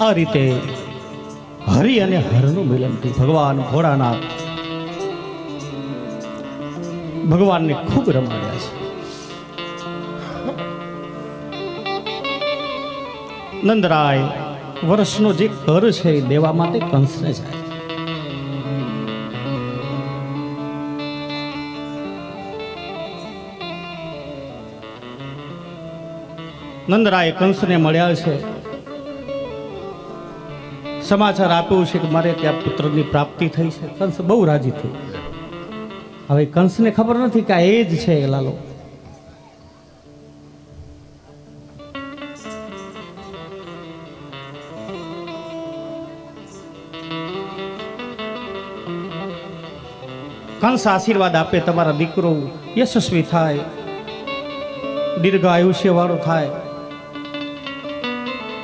આ રીતે હરિ અને હરનું મિલન થયું. ભગવાન ભોળાનાથ ભગવાનને ખૂબ રમાડ્યા છે. નંદરાય વર્ષનો જે કર છે એ દેવા માટે કંસને જાય. નંદરાય કંસને મળ્યા છે, સમાચાર આપ્યું છે કે મારે ત્યાં પુત્રની પ્રાપ્તિ થઈ છે. કંસ બહુ રાજી થયો. હવે કંસને ખબર નથી કે આ એ જ છે લાલો. કંસ આશીર્વાદ આપે, તમારા દીકરો યશસ્વી થાય, દીર્ઘ આયુષ્ય વાળો થાય,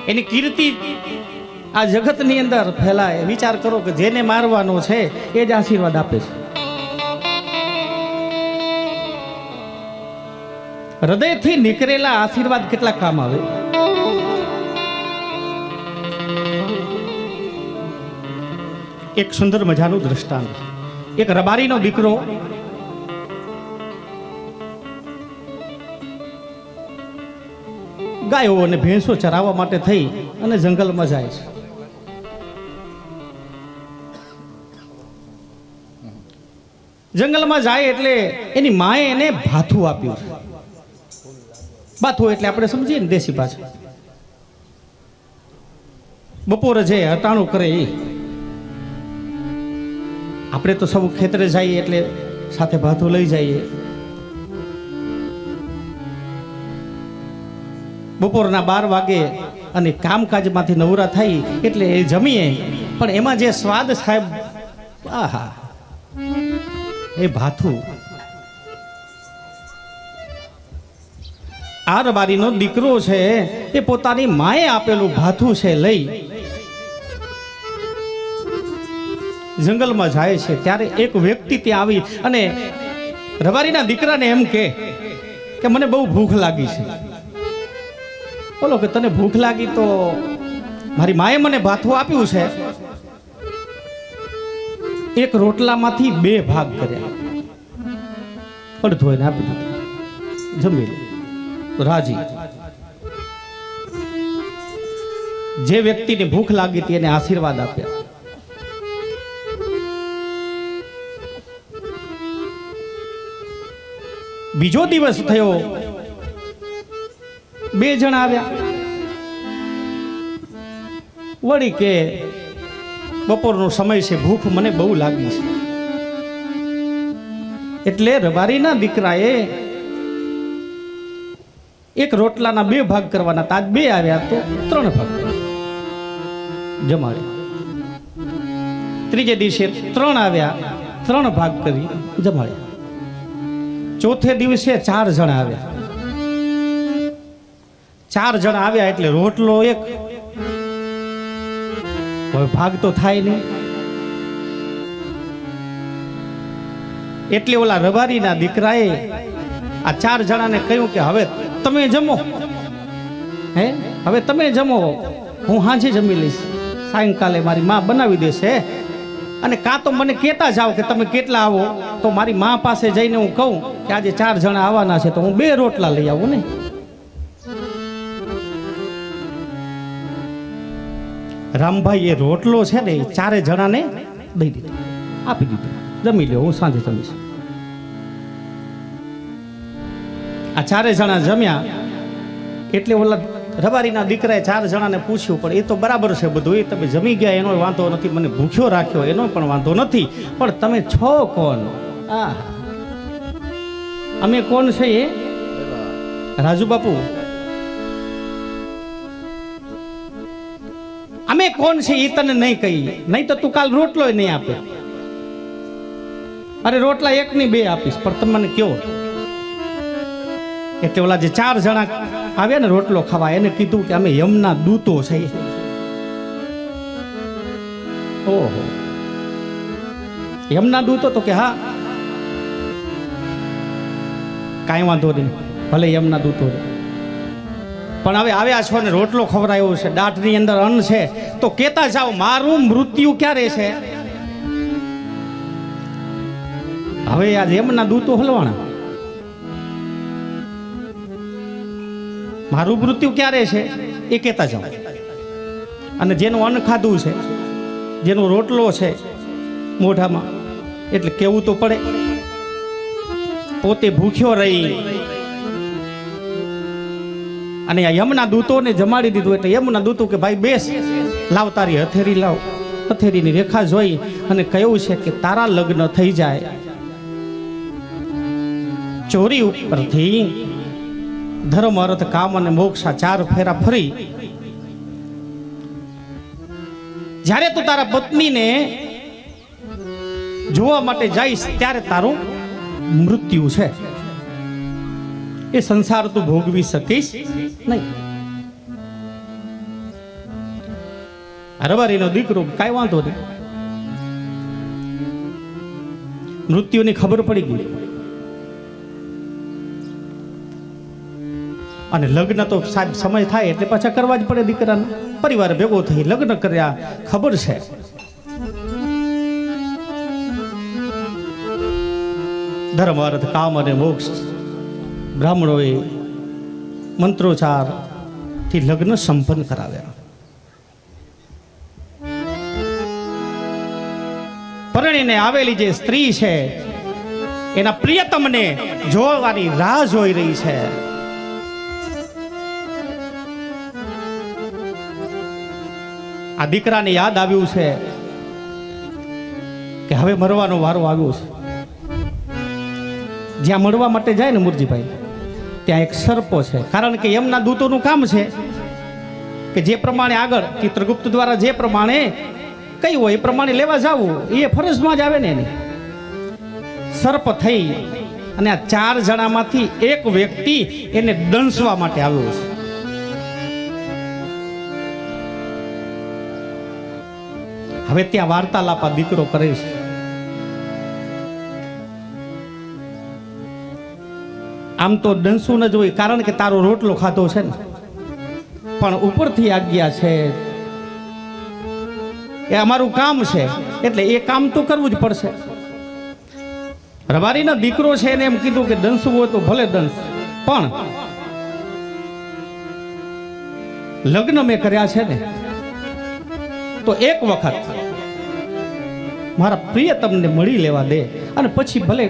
એની કીર્તિ આ જગતની અંદર ફેલાય. વિચાર કરો કે જેને મારવાનો છે એ જ આશીર્વાદ આપે છે. હૃદયથી નીકળેલા આશીર્વાદ કેટલા કામ આવે. એક સુંદર મજાનું દ્રષ્ટાંત. એક રબારીનો દીકરો ગાયો અને ભેંસો ચરાવવા માટે થઈ અને જંગલમાં જાય છે. જંગલમાં જાય એટલે એની માએ એને ભાથું આપ્યું. ભાથું એટલે આપણે સમજીએ ને દેશી ભાષા. બપોરે જે હટાણું કરે એ. આપણે તો સૌ ખેતરે જઈએ એટલે સાથે ભાથું લઈ જઈએ. બપોરના 12 વાગે અને કામકાજમાંથી નવરા થઈ એટલે એ જમીએ, પણ એમાં જે સ્વાદ સાહેબ, આહા, એ ભાથું. આ રબારીનો દીકરો છે એ પોતાની માએ આપેલું ભાથું છે લઈ જંગલમાં જાય છે. ત્યારે એક વ્યક્તિ ત્યાં આવી અને રબારીના દીકરાને એમ કે મને બહુ ભૂખ લાગી છે. બોલો કે તને ભૂખ લાગી તો મારી માએ મને ભાથું આપ્યું છે, એક રોટલામાંથી 2 ભાગ કર્યા, અડધો એને આપી દીધો, જમી લે. રાજી. જે વ્યક્તિને ભૂખ લાગી હતી એને આશીર્વાદ આપ્યા. બીજો દિવસ થયો, 2 જણા આવ્યા. વળી કે બપોરનો સમય છે, ભૂખ મને બહુ લાગી છે. એટલે રબારીના દીકરાએ એક રોટલાના 2 ભાગ કરવાના હતા. આજ 2 આવ્યા તો 3 ભાગ જમાડે. ત્રીજે દિવસે 3 આવ્યા, 3 ભાગ કરી જમાડ્યા. ચોથે દિવસે 4 જણા આવ્યા. 4 જણા આવ્યા એટલે રોટલો એક, હવે ભાગ તો થાય નહીં. એટલે ઓલા રબારીના દીકરાએ આ 4 જણાને કહ્યું કે હવે તમે જમો, હવે તમે જમો, હું હાંજે જમી લઈશ, સાયંકાલે મારી માં બનાવી દેશે. અને કાં તો મને કહેતા જાઓ કે તમે કેટલા આવો, તો મારી માં પાસે જઈને હું કહું કે આજે 4 જણા આવવાના છે તો હું 2 રોટલા લઈ આવું ને. રામભાઈ એ રોટલો છે ને 4 જણાને દઈ દીધો, આપી દીધો, જમી લ્યો, હું સાંજે જમીશ. આ 4 જણા જમ્યા એટલે ઓલા રબારીના દીકરાએ 4 જણાને પૂછ્યું, પણ એ તો બરાબર છે બધું, એ તમે જમી ગયા એનો વાંધો નથી, મને ભૂખ્યો રાખ્યો એનો પણ વાંધો નથી, પણ તમે છો કોણ? અમે કોણ છે એ? રાજુ બાપુ, અમે કોણ છે એ તને નહીં કહીએ, નહીં તો તું કાલ રોટલો નહીં આપે. અરે રોટલા 1 ની 2 આપીશ, પણ તમે મને કયો. એટલે ઓલા જે 4 જણા આવ્યા ને રોટલો ખાવા, એને કીધું કે અમે યમના દૂતો છે. ઓહો, યમના દૂતો? તો કે હા, કાંઈ વાંધો નહીં, ભલે યમના દૂતો, પણ હવે આવ્યા છો ને રોટલો ખવડાયો છે, દાઢની અંદર અન્ન છે, તો કેતા જાઓ મારું મૃત્યુ ક્યારે છે? હવે આ એમના દૂતો હલવાણા, મારું મૃત્યુ ક્યારે છે એ કેતા જાઓ. અને જેનું અન્ન ખાધું છે, જેનો રોટલો છે મોઢામાં, એટલે કેવું તો પડે. પોતે ભૂખ્યો રહી અને આ યમના દૂતોને જમાડી દીધું. એટલે યમના દૂતો કે ભાઈ બેસ, લાવ તારી હથેળી લાવ. હથેળીની રેખા જોઈ અને કહ્યું છે કે તારા લગ્ન થઈ જાય. ચોરી ઉપરથી ધર્મ અર્થ કામ અને મોક્ષ 4 ફેરા ફરી જ્યારે તું તારા પત્નીને જોવા માટે જઈશ ત્યારે તારું મૃત્યુ છે, એ સંસાર તું ભોગવી શકીશ નહીં. રબારીનો દીકરો કાંઈ વાંધો નહીં, મૃત્યુની ખબર પડી ગઈ. અને લગ્ન તો સાહેબ સમય થાય એટલે પાછા કરવા જ પડે. દીકરાના પરિવાર ભેગો થઈ લગ્ન કર્યા. ખબર છે ધર્મ અર્થ કામ અને મોક્ષ બ્રાહ્મણોએ મંત્રોચ્ચાર થી લગ્ન સંપન્ન કરાવ્યા. પરણીને આવેલી જે સ્ત્રી છે એના પ્રિયતમને જોવાની રાહ જોઈ રહી છે. આ દીકરાને યાદ આવ્યું છે કે હવે મરવાનો વારો આવ્યો છે. જ્યાં મળવા માટે જાય ને મુરજીભાઈ, ત્યાં એક સર્પો છે. કારણ કે એમના દૂતોનું કામ છે કે જે પ્રમાણે આગળ ચિત્રગુપ્ત દ્વારા જે પ્રમાણે કઈ હોય એ પ્રમાણે લેવા જવું, એ ફરજમાં જ આવે ને. એની સર્પ થઈ અને આ 4 જણામાંથી એક વ્યક્તિ એને દંશવા માટે આવ્યો છે. હવે ત્યાં વાર્તાલાપ આ દીકરો કરે છે. આમ તો દંસું ન જોઈ, કારણ કે તારો રોટલો ખાધો છે ને, પણ ઉપરથી આજ્ઞા છે, એ અમારું કામ છે એટલે એ કામ તો કરવું જ પડશે. રબારીનો દીકરો છે એને એમ કીધું કે દંસવું હોય તો ભલે દંસ, પણ લગ્ન મેં કર્યા છે ને તો એક વખત મારા પ્રિયતમને મળી લેવા દે અને પછી ભલે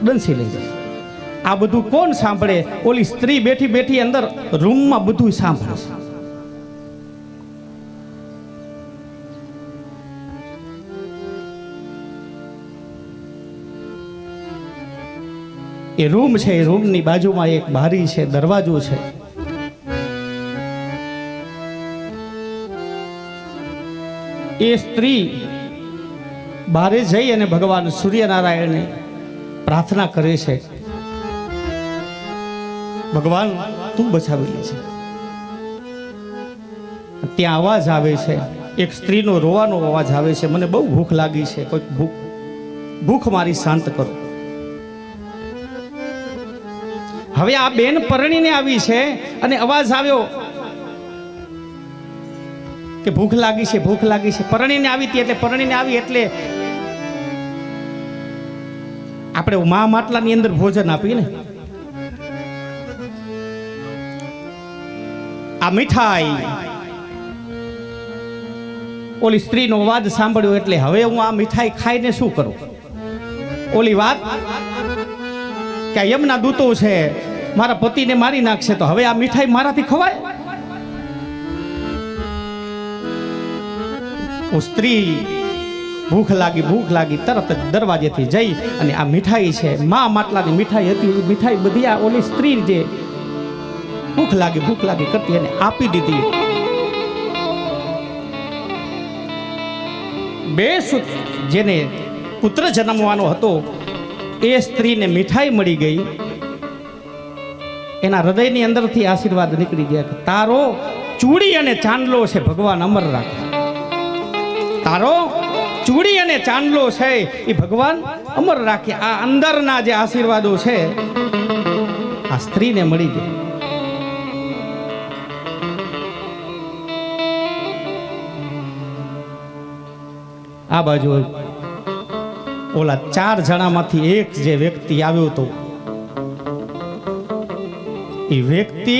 દંસી લઈ જાય. આ બધું કોણ સાંભળે? ઓલી સ્ત્રી બેઠી બેઠી અંદર રૂમમાં બધું સાંભળે છે. એ રૂમ છે, એ રૂમની બાજુમાં એક બારી છે, દરવાજો છે. એ સ્ત્રી બારે જઈ અને ભગવાન સૂર્યનારાયણને પ્રાર્થના કરે છે, ભગવાન તું બચાવેલી છે. ત્યાં અવાજ આવે છે, એક સ્ત્રીનો રોવાનો અવાજ આવે છે, મને બહુ ભૂખ લાગી છે, કોઈક ભૂખ મારી શાંત કરો. હવે આ બેન પરણીને આવી છે અને અવાજ આવ્યો કે ભૂખ લાગી છે, ભૂખ લાગી છે. પરણીને આવી હતી એટલે પરણીને આવી એટલે આપણે મા માટલાની અંદર ભોજન આપીએ ને, આ મીઠાઈ. ઓલી સ્ત્રીનો અવાજ સાંભળ્યો એટલે હવે હું આ મીઠાઈ ખાઈને શું કરું? ઓલી વાત કે યમના દૂતો છે, મારા પતિને મારી નાખશે, તો હવે આ મીઠાઈ મારાથી ખવાય? સ્ત્રી ભૂખ લાગી તરત જ દરવાજેથી જઈ અને આ મીઠાઈ છે, મા માટલાની મીઠાઈ હતી, મીઠાઈ બધી આ ઓલી સ્ત્રી જે ભૂખ લાગી કરતી એને આપી દીધી. બે સુત જેને પુત્ર જન્મવાનો હતો એ સ્ત્રીને મીઠાઈ મળી ગઈ. એના હૃદયની અંદરથી આશીર્વાદ નીકળી ગયા, તારો ચૂડી અને ચાંદલો છે ભગવાન અમર રાખે. તારો ચૂડી અને ચાંદલો છે એ ભગવાન અમર રાખે. આ અંદરના જે આશીર્વાદો છે આ સ્ત્રીને મળી ગયા. આ બાજુ ઓલા 4 જણામાંથી એક જે વ્યક્તિ આવ્યો હતો, એ વ્યક્તિ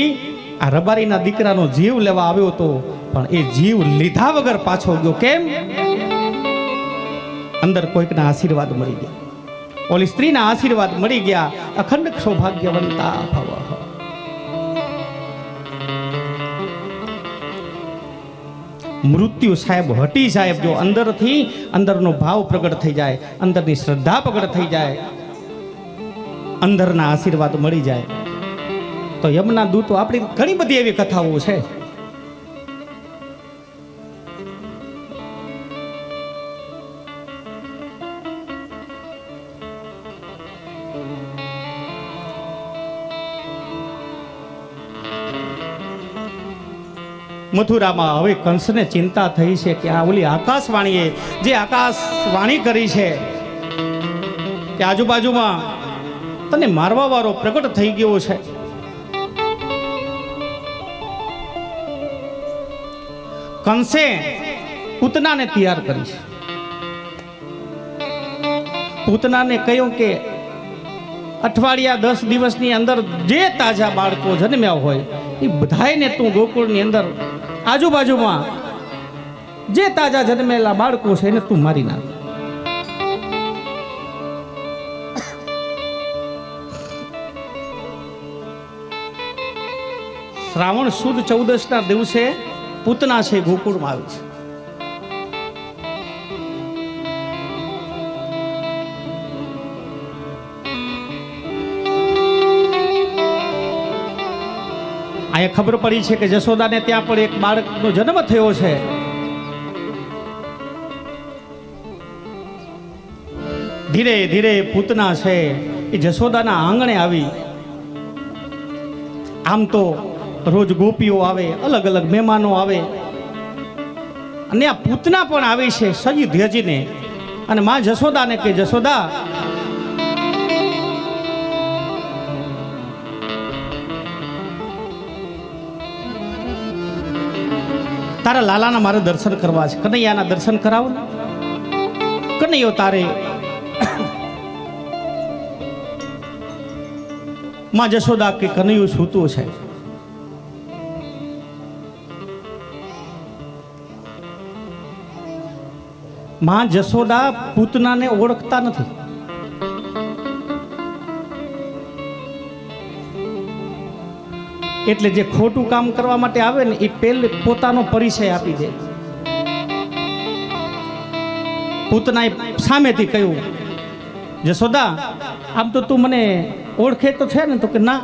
આ રબારીના દીકરાનો જીવ લેવા આવ્યો હતો, પણ એ જીવ લીધા વગર પાછો ગયો. કેમ? અંદર કોઈકના આશીર્વાદ મળી ગયા, ઓલી સ્ત્રીના આશીર્વાદ મળી ગયા. અખંડ સૌભાગ્યવંતા ભવ. મૃત્યુ સાહેબ હટી જાય જો અંદરથી અંદરનો ભાવ પ્રગટ થઈ જાય, અંદરની શ્રદ્ધા પ્રગટ થઈ જાય, અંદરના આશીર્વાદ મળી જાય. તો યમના દૂતો આપણી ઘણી બધી એવી કથાઓ છે. મથુરામાં હવે કંસને ચિંતા થઈ છે કે આ ઓલી આકાશવાણીએ જે આકાશવાણી કરી છે કે આજુબાજુમાં તને મારવા વાળો પ્રગટ થઈ ગયો છે. કંસે પૂતનાને તૈયાર કરી છે. પૂતનાને કહ્યું કે અઠવાડિયા 10 દિવસની અંદર જે તાજા બાળકો જન્મ્યા હોય એ બધાયને તું ગોકુળની અંદર આજુબાજુમાં જે તાજા જન્મેલા બાળકો છે એને તું મારી નાખ. શ્રાવણ સુદ 14ના દિવસે પૂતના છે ગોકુળમાં આવી છે. અહીંયા ખબર પડી છે કે જશોદાને ત્યાં પણ એક બાળકનો જન્મ થયો છે. ધીરે ધીરે પૂતના છે એ જશોદાના આંગણે આવી. આમ તો રોજ ગોપીઓ આવે, અલગ અલગ મહેમાનો આવે, અને આ પૂતના પણ આવી છે સજી ધ્યજીને. અને માં જશોદાને કે જશોદા, તારા લાલાના મારે દર્શન કરવા છે, કનૈયાના દર્શન કરાવો ને. કનૈયો તારે માં જશોદા કે કનૈયું સૂતું છે. માં જશોદા પૂતનાને ઓળખતા નથી. એટલે જે ખોટું કામ કરવા માટે આવે ને એ પહેલે પોતાનો પરિચય આપી દે. પૂતનાએ સામેથી કહ્યું, જશોદા આમ તો તું મને ઓળખે તો છે ને? તો કે ના,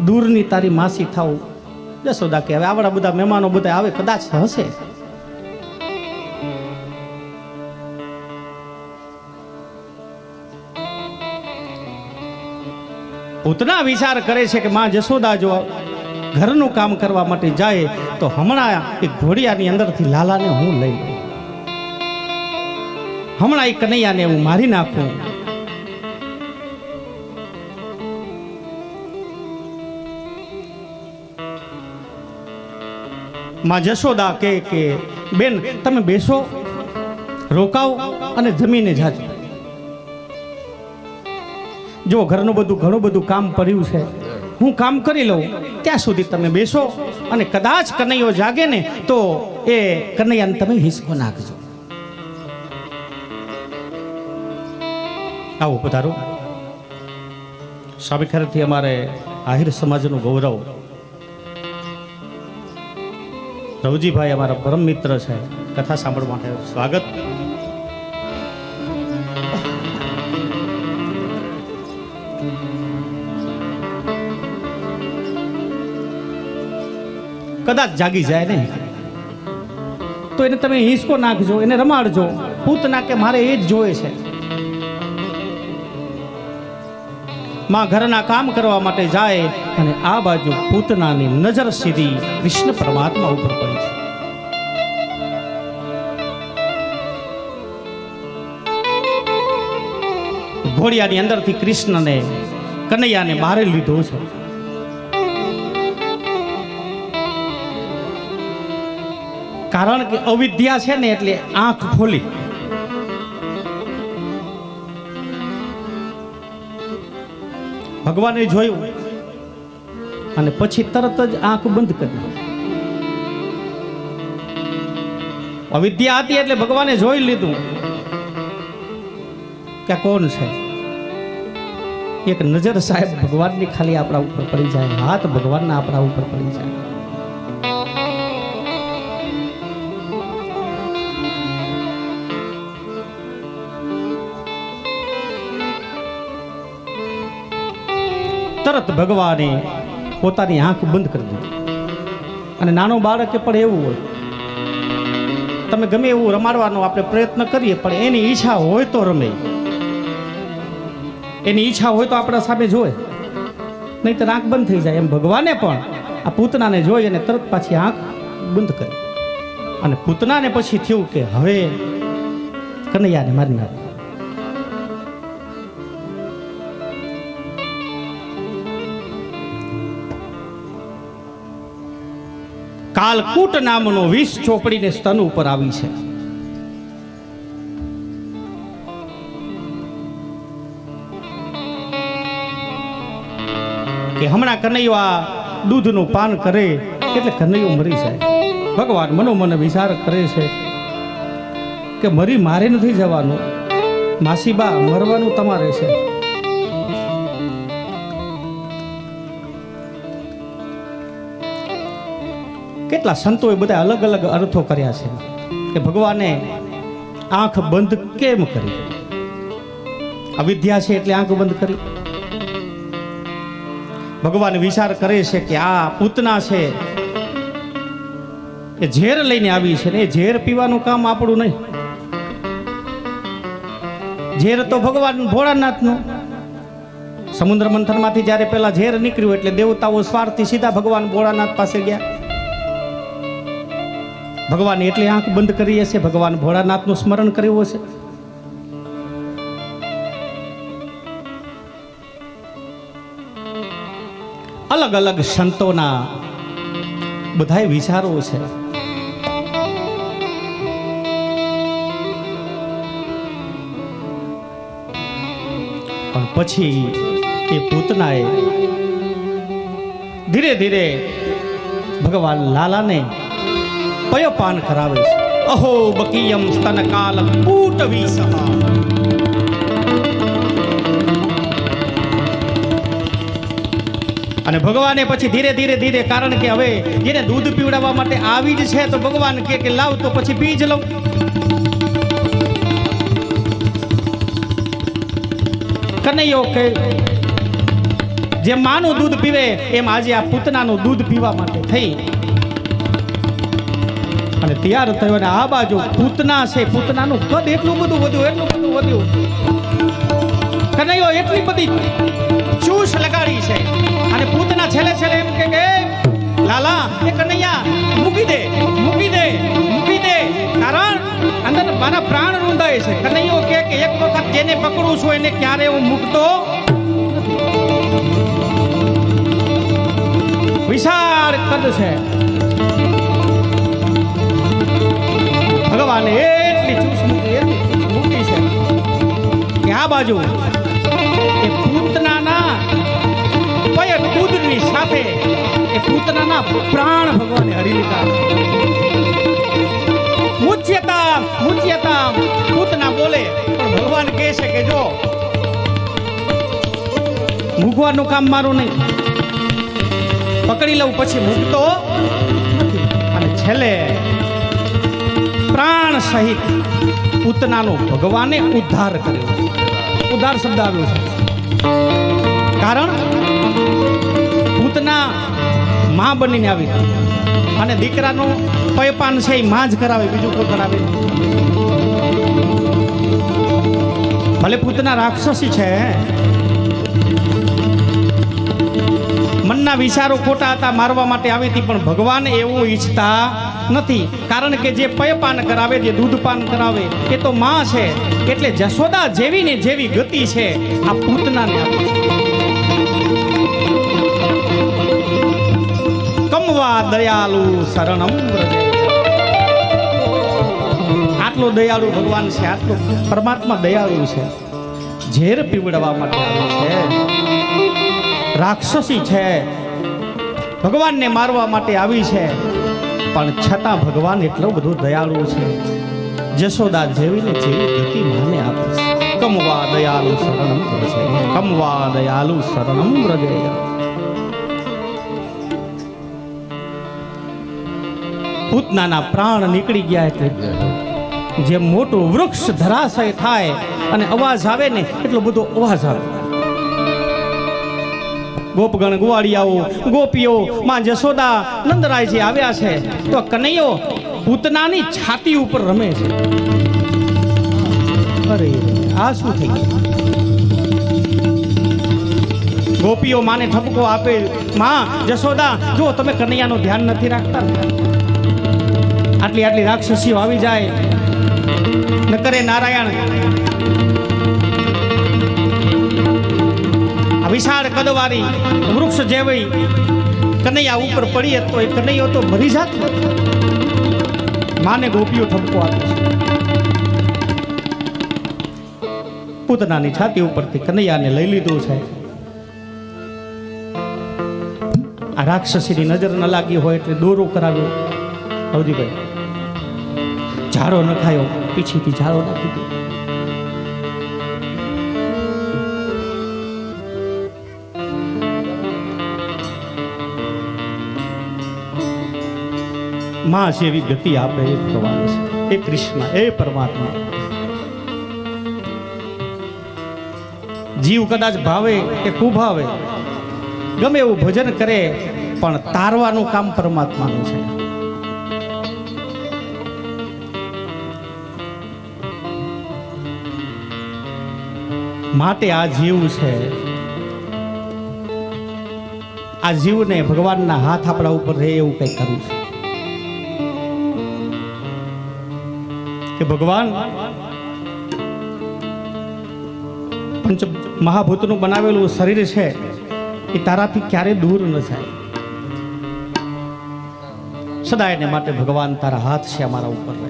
દૂરની તારી માસી થાવ. જશોદા કે હવે આવડા બધા મહેમાનો બધા આવે, કદાચ હશે. પૂતના વિચાર કરે છે કે માં જશોદા જો ઘરનું કામ કરવા માટે જાય તો હમણાં એ ઘોડિયાની અંદરથી લાલાને હું લઈ લઉં, હમણાં એ કનૈયાને હું મારી નાખું. માં જશોદા કે બેન તમે બેસો, રોકાવ અને જમીને જાજો. જો ઘરનું ઘણું બધું કામ પડ્યું છે, હું કામ કરી લઉં, ત્યાં સુધી તમે બેસો. અને કદાચ કનૈયો જાગે ને તો એ કનૈયાને તમે હિસકો નાખજો. આવો પધારો. સ્વામી ખરેથી અમારે આહિર સમાજનું ગૌરવ. રવજીભાઈ અમારા પરમ મિત્ર છે, કથા સાંભળવા માટે સ્વાગત. કદાચ જાગી જાય ને તો એને તમે હિસકો નાખજો, એને રમાડજો. પૂતના કે મારે એ જ જોવે છે. માં ઘરના કામ કરવા માટે જાય અને આ બાજુ પૂતનાની નજર સીધી કૃષ્ણ પરમાત્મા ઉપર પડી છે. ઘોડિયાની અંદરથી કૃષ્ણને કનૈયાને બહાર લીધો છે. કારણ કે અવિદ્યા છે ને એટલે આંખ ખોલી. ભગવાને જોયું અને પછી તરત જ આંખ બંધ કરી. અવિદ્યા હતી એટલે ભગવાને જોઈ લીધું કે કોણ છે. એક નજર સાહેબ ભગવાનની ખાલી આપણા ઉપર પડી જાય, હાથ ભગવાનના આપણા ઉપર પડી જાય. તરત ભગવાને પોતાની આંખ બંધ કરી દીધી. અને નાનો બાળકે પણ એવું હોય, તમે ગમે એવું રમાડવાનો આપણે પ્રયત્ન કરીએ પણ એની ઈચ્છા હોય તો રમે, એની ઈચ્છા હોય તો આપણા સામે જોવે, નહીં તો આંખ બંધ થઈ જાય. એમ ભગવાને પણ આ પૂતનાને જોઈ અને તરત પાછી આંખ બંધ કરી. અને પૂતનાને પછી થયું કે હવે કનૈયાને મારી નાખ. કાલકૂટ નામનો વિષ ચોપડીને સ્તન ઉપર આવી છે. કે હમણાં કનૈયો આ દૂધનું પાન કરે એટલે કનૈયો મરી જાય. ભગવાન મનોમન વિચાર કરે છે કે મરી મારે નથી જવાનું, માસીબા મરવાનું તમારે છે. કેટલા સંતોએ બધા અલગ અલગ અર્થો કર્યા છે કે ભગવાને આંખ બંધ કેમ કરી. અવિદ્યા છે એટલે આંખ બંધ કરી. ભગવાન વિચાર કરે છે કે આ પૂતના છે એ ઝેર લઈને આવી છે ને એ ઝેર પીવાનું કામ આપણું નહીં. ઝેર તો ભગવાન ભોળાનાથનું. સમુદ્ર મંથનમાંથી જ્યારે પેલા ઝેર નીકળ્યું એટલે દેવતાઓ સ્વાર્થી સીધા ભગવાન ભોળાનાથ પાસે ગયા. ભગવાન એટલે આંખ બંધ કરી હશે, ભગવાન ભોળાનાથનું સ્મરણ કર્યું હશે. અલગ અલગ સંતોના બધાય વિચારો છે. પણ પછી એ પૂતનાએ ધીરે ધીરે ભગવાન લાલાને પયપાન કરાવે છે. અહો બકીયમ સ્તન કાલ કૂટ વિષહ. અને ભગવાને પછી ધીરે ધીરે ધીરે, કારણ કે હવે જેને દૂધ પીવડાવવા માટે આવી જ છે તો ભગવાન કે લાવ તો પછી પી જ લઉં. કનૈયો કે જેમ માનું દૂધ પીવે એમ આજે આ પૂતનાનું દૂધ પીવા માટે થઈ અને તૈયાર થયો. અને આ બાજુ પૂતના છે, પૂતનાનું કદ એટલું બધું વધ્યું. કનૈયો એટલી બધી ચૂસ લગાડી છે. અને પૂતના છેલ્લે એમ કે લાલા એ કનૈયા મૂકી દે, કારણ અંદર મારા પ્રાણ રૂંધાય છે. કનૈયો કે એક વખત જેને પકડું છું એને ક્યારે હું મૂકતો. વિશાળ કદ છે. ભગવાને એટલી ચૂસ મૂકી છે કે આ બાજુ એ પૂતનાના પય દૂધની સાથે એ પૂતનાના પ્રાણ ભગવાને હરી લીધા. મુચ્યતામ પૂતના બોલે પણ ભગવાન કહે છે કે જો મૂકવાનું કામ મારું નહીં, પકડી લઉં પછી મૂકતો નથી. અને છેલ્લે પ્રાણ સહિત પૂતનાનો ભગવાને ઉદ્ધાર કર્યો. ઉદ્ધાર શબ્દ આવ્યો છે કારણ પૂતના માં બનીને આવી અને દીકરાનું પયપાન છે એ માં જ કરાવે, બીજું કોઈ કરાવે. ભલે પૂતના રાક્ષસી છે, મનના વિચારો ખોટા હતા, મારવા માટે આવી હતી, પણ ભગવાન એવું ઈચ્છતા નથી. કારણ કે જે પયપાન કરાવે, જે દૂધપાન કરાવે એ તો માં છે. એટલે જશોદા જેવી ને જેવી ગતિ છે આ પૂતનાને આપી છે. કમવા દયાલુ શરણમ વ્રજે. આટલો દયાળુ ભગવાન છે, આટલો પરમાત્મા દયાળુ છે, ઝેર પીવડાવવા માટે આવે છે, રાક્ષસી છે, ભગવાનને મારવા માટે આવી છે, પણ છતાં ભગવાન એટલો બધો દયાળુ છે, જશોદા જેવીને જેવી ગતિ માને આપે છે. કમવા દયાલુ શરણમ વ્રજે, કમવા દયાલુ શરણમ વ્રજે. પૂતનાના પ્રાણ નીકળી ગયા એટલે જે મોટું વૃક્ષ ધરાશય થાય અને અવાજ આવે ને એટલો બધો અવાજ આવે. ગોપગણ ગોવાળિયાઓ ગોપીઓ માં જશોદા નંદરાયજી આવ્યા છે તો કનૈયો પૂતનાની છાતી ઉપર રમે છે. અરે આ શું થઈ ગયું? ગોપીઓ માને ઠપકો આપે, માં જશોદા જો તમે કનૈયાનું ધ્યાન નથી રાખતા. આટલી આટલી રાક્ષસીઓ આવી જાય ન કરે નારાયણ. આ વિશાળ કદવારી વૃક્ષ જેવી કનૈયા ઉપર પડી તો એ કનૈયો તો મરી જાત. માને ગોપીઓ ઠપકો આપે છે. પૂતનાની છાતી ઉપરથી કનૈયાને લઈ લીધું છે. આ રાક્ષસીની નજર ન લાગી હોય એટલે દોરો કરાવ્યો. હવજીભાઈ ઝાડો ન ખાયો, પીછીથી ઝાડો નાખી દીધો. માં જેવી ગતિ આપે એ ભગવાન છે, એ કૃષ્ણ, એ પરમાત્મા. જીવ કદાચ ભાવે કે કુભાવે ગમે એવું ભજન કરે પણ તારવાનું કામ પરમાત્માનું છે. માટે આ જીવ છે, આ જીવને ભગવાનના હાથ આપણા ઉપર રહે એવું કંઈક કરવું છે કે ભગવાન પંચ મહાભૂતનું બનાવેલું શરીર છે એ તારાથી ક્યારે દૂર ન જાય. સદા એને માટે ભગવાન તારા હાથ છે અમારા ઉપર રહે.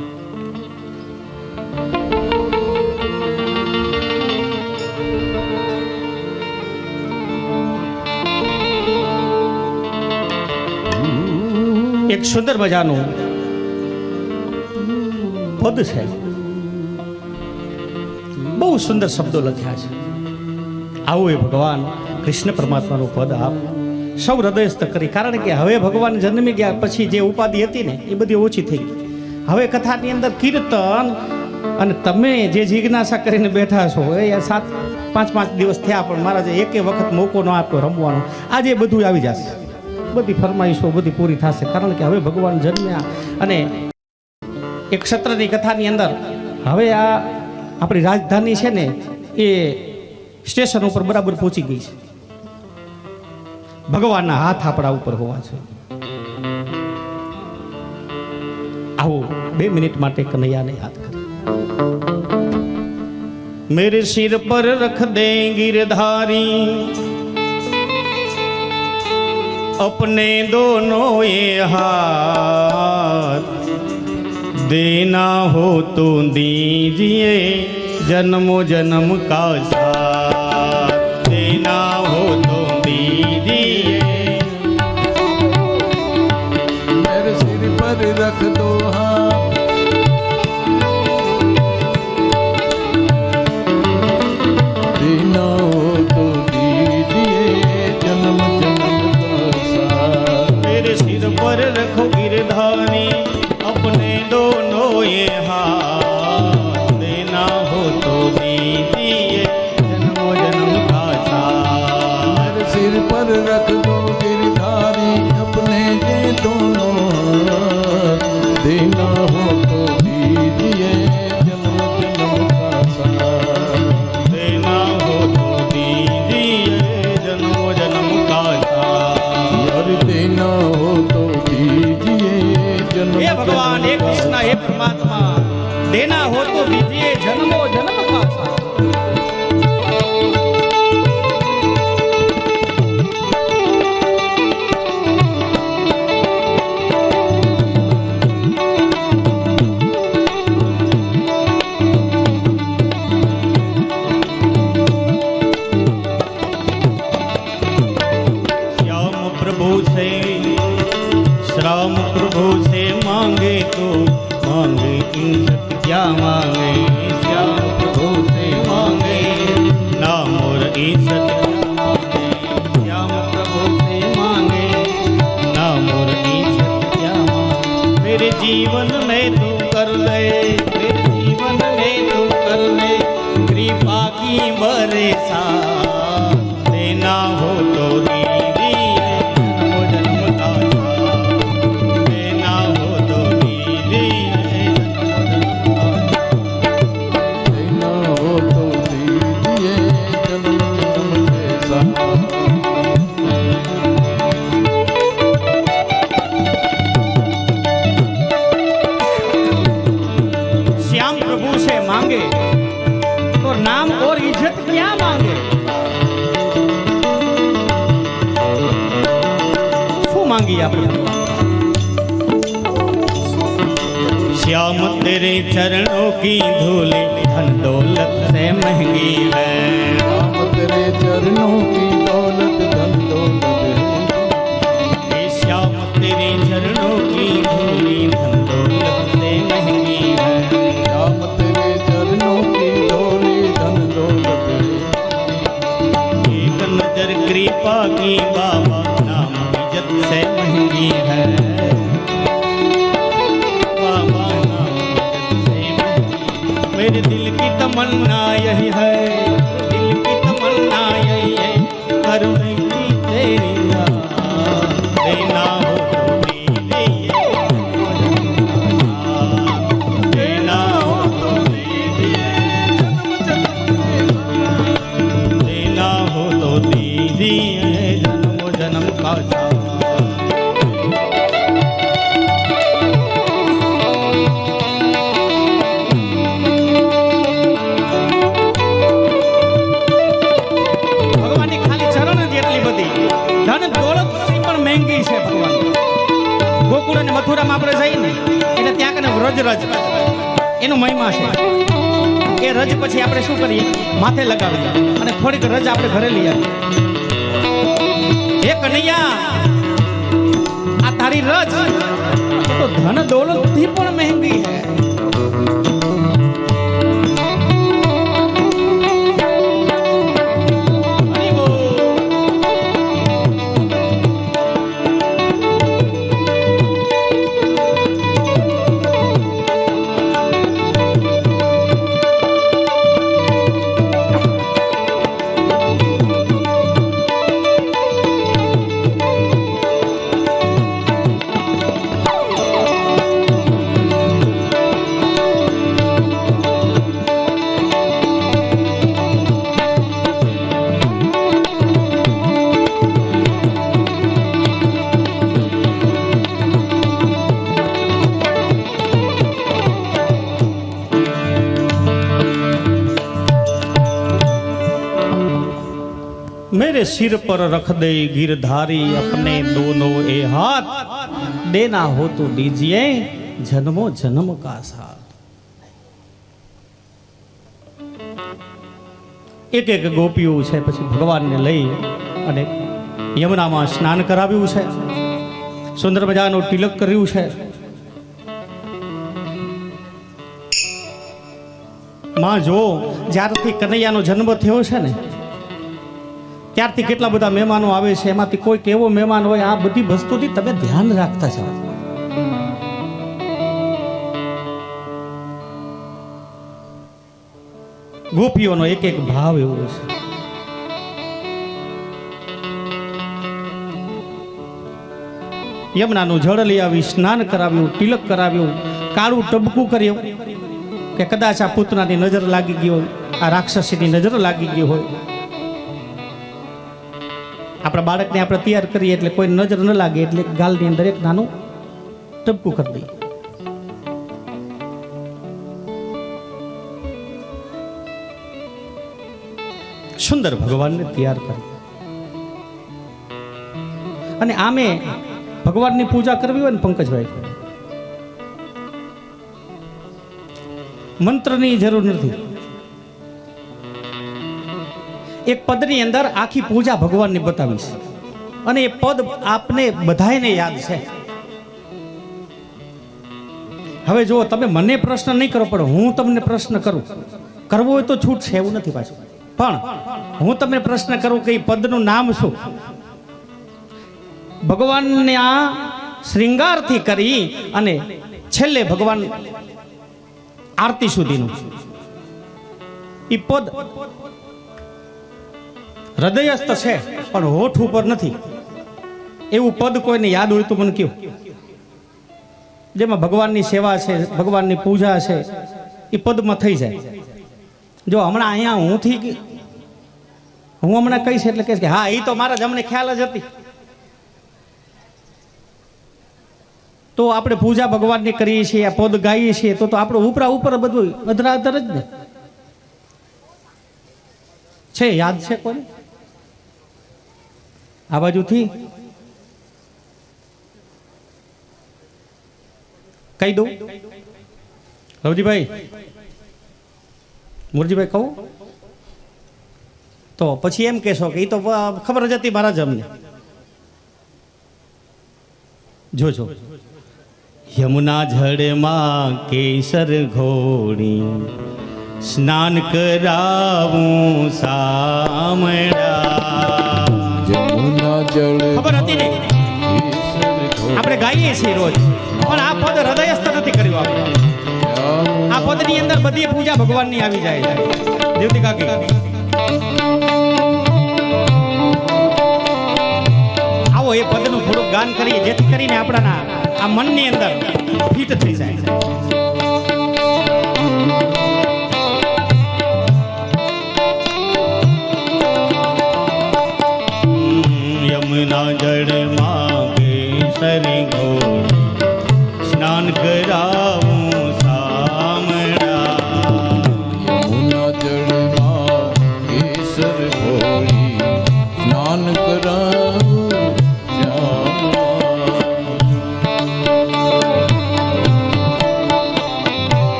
એક સુંદર મજાનું પદ છે, બહુ સુંદર શબ્દો લખ્યા છે. આવું એ ભગવાન કૃષ્ણ પરમાત્માનું પદ આપ સૌ હૃદયસ્થ કરી. કારણ કે હવે ભગવાન જન્મી ગયા પછી જે ઉપાધિ હતી ને એ બધી ઓછી થઈ ગઈ. હવે કથાની અંદર કીર્તન અને તમે જે જિજ્ઞાસા કરીને બેઠા છો એ 7-5 દિવસ થયા પણ મહારાજે એકે વખત મોકો ન આપ્યો રમવાનો. આજે બધું આવી જશે, બધી ફરમાઈશો બધી પૂરી થશે. કારણ કે હવે ભગવાન જન્મ્યા અને એક ક્ષત્રની કથાની અંદર હવે આ આપણી રાજધાની છે ને એ સ્ટેશન ઉપર બરાબર પહોંચી ગઈ છે. ભગવાનના હાથ આપણા ઉપર હોવા છે. આવો 2 મિનિટ માટે કનૈયાને યાદ કરો. મેરે સિર પર રખ દે गिरधारी अपने दोनों ये हाथ, देना हो तो दीजिए जन्मो जन्म का साथ, देना हो तो दीजिए. मेरे सिर पर रख दो हाथ, देना हो तो दीजिए जन्म जन्म का साथ. मेरे सिर पर रखो गिरधारी अपने दोनों ये हाथ, देना हो तो दीजिए जन्मो जन्म का साथ. मेरे सिर पर रख दो गिरधारी अपने ये दोनों हाथ, देना हो तो दीजिए जन्म जन्म का साथ, देना हो तो दीजिए जन्मो जन्म का साथ. यार देना हो तो दीजिए जन्म. हे भगवान, हे कृष्ण, हे परमात्मा, देना हो तो दीजिए जन्मो जन्म का साथ. राम प्रभु से मांगे तो मांगे इज्जत क्या मांगे, श्याम प्रभु से मांगे नाम और इज्जत क्या मांगे, श्याम प्रभु से मांगे नाम और इज्जत क्या मांगे। मेरे जीवन में तू कर ले, मेरे जीवन में तू कर ले कृपा की बरसा, देना हो तो दीदी जन्म जन्म का साथ, देना हो तो दीदी देना हो तो दीजिए जन्म जन्म के साथ। श्याम प्रभु से मांगे तो नाम और इज्जत क्या मांगे, शू मांगी आपने। श्याम तेरे चरणों की धूली धन दौलत से महंगी है, राम तेरे चरणों की दौलत धन दौलत हे श्याम तेरे चरणों की धूली धन दौलत से महंगी है, राम तेरे चरणों की डोली धन दौलत एक नजर कृपा की बाबा नाम इज्जत से महंगी है, बाबा नाम इज्जत से महंगी। मेरे दिल की तमन्ना यही है, दिल की तमन्ना यही है, करुणे की तेरी याद, देना हो तो दीजिए, देना हो तो दीजिए, देना हो तो दीजिए जन्म जन्म का साथ। ભગવાનની ખાલી ચરણ જ એટલી બધી ધન દોલત થી પણ મહેંગી છે ભગવાન। ગોકુળ અને મથુરામાં આપણે જઈએ ને એટલે ત્યાં કને વ્રજ રજ એનો મહિમા છે। એ રજ પછી આપણે શું કરીએ, માથે લગાવીએ અને થોડીક રજ આપણે ઘરે લઈ આવીએ। હે કનૈયા, આ તારી રજ તો ધન દોલત થી પણ મહેંગી છે। હરી બોલ। मेरे सिर पर रख दे गिरधारी अपने दोनों ए हाथ, देना हो तो दीजिए जन्मों जन्म का साथ। एक एक गोपीओ છે પછી ભગવાનને લઈ અને યમુનામાં સ્નાન કરાવ્યું છે, સુંદર મજાનું તિલક કર્યું છે। માં જો જ્યારથી કનૈયાનો જન્મ થયો છે ને ત્યારથી કેટલા બધા મહેમાનો આવે છે, એમાંથી કોઈક એવો મહેમાન હોય આ બધી વસ્તુથી તમે ધ્યાન રાખતા જાઓ। ગોપીઓનો એક એક ભાવ એવો છે। યમુનાનું જળ લઈ આવી, સ્નાન કરાવ્યું, તિલક કરાવ્યું, કાળું ટબકું કર્યું કે કદાચ આ પૂતનાની નજર લાગી ગઈ હોય, આ રાક્ષસીની નજર લાગી ગઈ હોય। આપણા બાળકને આપણે તૈયાર કરીએ એટલે કોઈ નજર ન લાગે એટલે ગાલની અંદર એક નાનું ટપકું કરી દઈએ। સુંદર ભગવાનને તૈયાર કરી અને આમે ભગવાનની પૂજા કરવી હોય ને પંકજભાઈ, મંત્રની જરૂર નથી। એક પદની અંદર આખી પૂજા ભગવાનની બતાવીશ અને એ પદ આપને બધાને યાદ છે। હવે જો તમે મને પ્રશ્ન નહીં કરો પણ હું તમને પ્રશ્ન કરું, કરવો હોય તો છૂટ છે એવું નથી પાછું, પણ હું તમને પ્રશ્ન કરું કે એ પદનું નામ શું? ભગવાનને આ શ્રૃંગારથી કરી અને છેલ્લે ભગવાન આરતી સુધીનું એ પદ હૃદયસ્થ છે પણ હોઠ ઉપર નથી. એવું પદ કોઈને યાદ હોય તો મને કહો, જેમાં ભગવાનની સેવા છે, ભગવાનની પૂજા છે, એ પદમાં થઈ જાય. જો હમણાં અહીંયા હું હમણાં કહીશ એટલે કહીશ કે હા એ તો મારા જ અમને ખ્યાલ જ હતી, તો આપણે પૂજા ભગવાનની કરીએ છીએ, આ પદ ગાઈએ છીએ, તો આપણું ઉપરા ઉપર બધું અધરાધર જ ને છે. યાદ છે કોને? આ બાજુથી કહી દઉં, રવજીભાઈ, મુરજીભાઈ કહું તો પછી એમ કહેશો કે એ તો ખબર જ હતી મારા જ અમને. જોજો, યમુના જળમાં કેસર ઘોડી સ્નાન કરાવું સામડા. યમુના જળ ખબર હતી ને, આપણે ગાઈએ છીએ રોજ, પણ આ પદ હૃદયસ્થ નથી કર્યું આપણે. આ પદની અંદર બધી પૂજા ભગવાનની આવી જાય. દેવતી કાકી આવો એ પદનું થોડુંક ગાન કરીએ, જેથી કરીને આપણા આ મનની અંદર ફિટ થઈ જાય. યમુના જળમાં કેસર ઘોડી સ્નાન કરાવું સામડા. યમુના જળમાં કેસર ઘોડી સ્નાન કરાવું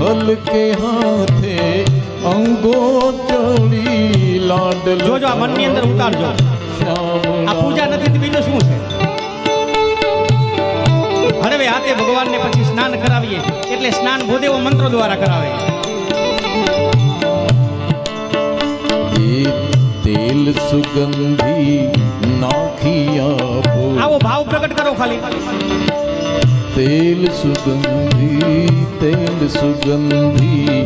હલકે હાથે અંગોચડી લાડલ. જોજો આ મનની અંદર ઉતારજો. આ પૂજા નથી તો બીજું શું છે? હરવે હાથે ભગવાનને પછી સ્નાન કરાવીએ, એટલે સ્નાન ભૂદેવો મંત્રો દ્વારા કરાવે. એ તેલ સુગંધી નાખી આપો. આવો ભાવ પ્રગટ કરો ખાલી. તેલ સુગંધી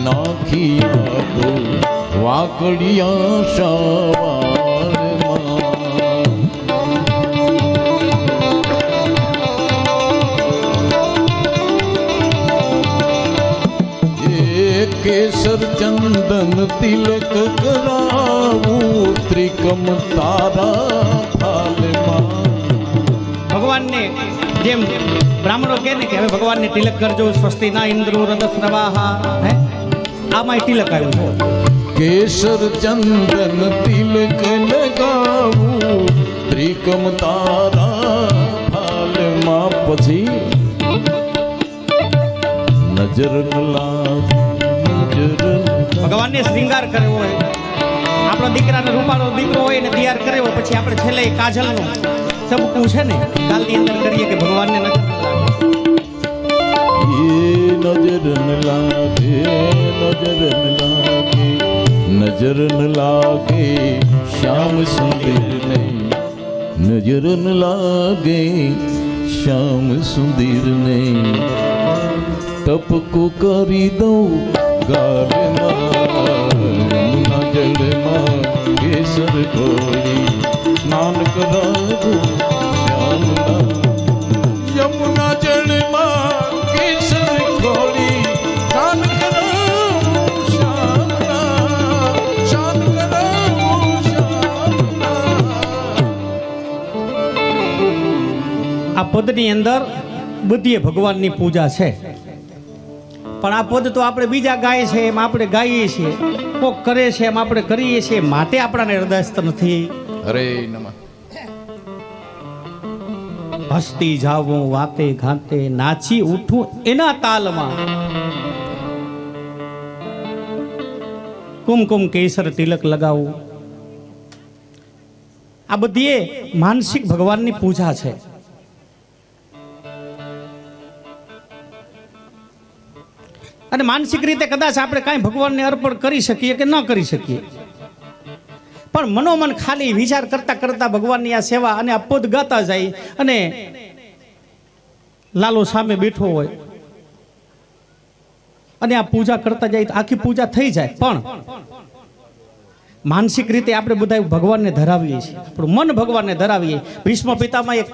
નાખી આપો વાકડિયા શાવાળમાં. એ કેસર ચંદન તિલક કરાવું ત્રિકમ તારા થાલમાં. ભગવાનને જેમ બ્રાહ્મણો કહે ને કે હવે ભગવાનને તિલક કરજો, સ્વસ્તિ ના ઇન્દ્રો રદસ્રવાહા, હે આમાં તિલક આવ્યું છે. કેસર ચંદન તિલક લગાવું ત્રિકમ તારા થાલમાં. પછી નજર ન લાગે, ભગવાનને શ્રૃંગાર કર્યો હોય, આપણો દીકરાનો રૂપાળો દીકરો હોય ને તૈયાર કર્યો, પછી આપણે છેલ્લે કાજલનો ચમકું છે ને કાલની અંદર કરીએ કે ભગવાનને નજર ન લાગે, નજર ન લાગે શ્યામ સુંદર નહીં. નજર ન લાગે શ્યામ સુંદર નહીં. ટપકું કરી દઉં ગાલમાં. યમુના જળમાં કેસર ઘોડી સ્નાન કરાવું શ્યામના. યમુના જળમાં કેસર ઘોડી સ્નાન કરાવું શ્યામના. સ્નાન કરાવું શ્યામના. આ પદની અંદર બધી ભગવાનની પૂજા છે, પણ આ પદ તો આપણે બીજા ગાય છે એમ આપણે ગાઈએ છીએ, કોક કરે છે એમ આપણે કરીએ છીએ, માટે આપણાને હૃદયસ્થ નથી. હરે નમઃ. હસતી જાવું વાતે ઘાતે નાચી ઉઠું એના તાલમાં. કુમકુમ કેસર તિલક લગાવું, આ બધી એ માનસિક ભગવાનની પૂજા છે. અને માનસિક રીતે કદાચ આપણે કાંઈ ભગવાનને અર્પણ કરી શકીએ કે ન કરી શકીએ, પણ મનોમન ખાલી વિચાર કરતા કરતા ભગવાનની આ સેવા અને આ પદ ગાતા જાય અને લાલો સામે બેઠો હોય અને આ પૂજા કરતા જાય તો આખી પૂજા થઈ જાય. પણ માનસિક રીતે આપણે બધા ભગવાનને ધરાવીએ છીએ, આપણું મન ભગવાનને ધરાવીએ. ભીષ્મ પિતામાં એક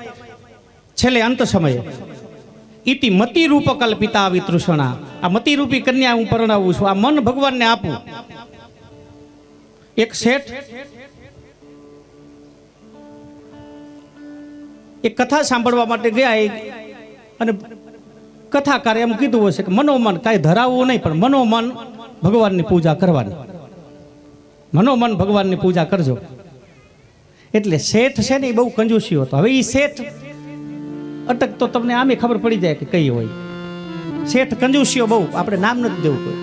છેલ્લે અંત સમયે ઇતિ મતિ રૂપ કલ્પિતા આવી તૃષણા, આ મતિ રૂપી કન્યા હું પરણાવું છું, આ મન ભગવાનને આપું. એક શેઠ એક કથા સાંભળવા માટે ગયા અને કથાકારે એમ કીધું હશે કે મનોમન કાંઈ ધરાવવું નહીં, પણ મનોમન ભગવાનની પૂજા કરવાની, મનોમન ભગવાનની પૂજા કરજો. એટલે શેઠ છે ને એ બહુ કંજૂસી હતો. હવે એ શેઠ અટક તો તમને આમે ખબર પડી જાય કે કઈ હોય. શેઠ કંજૂસીઓ બહુ, આપણે નામ નથી દેવું કોઈ.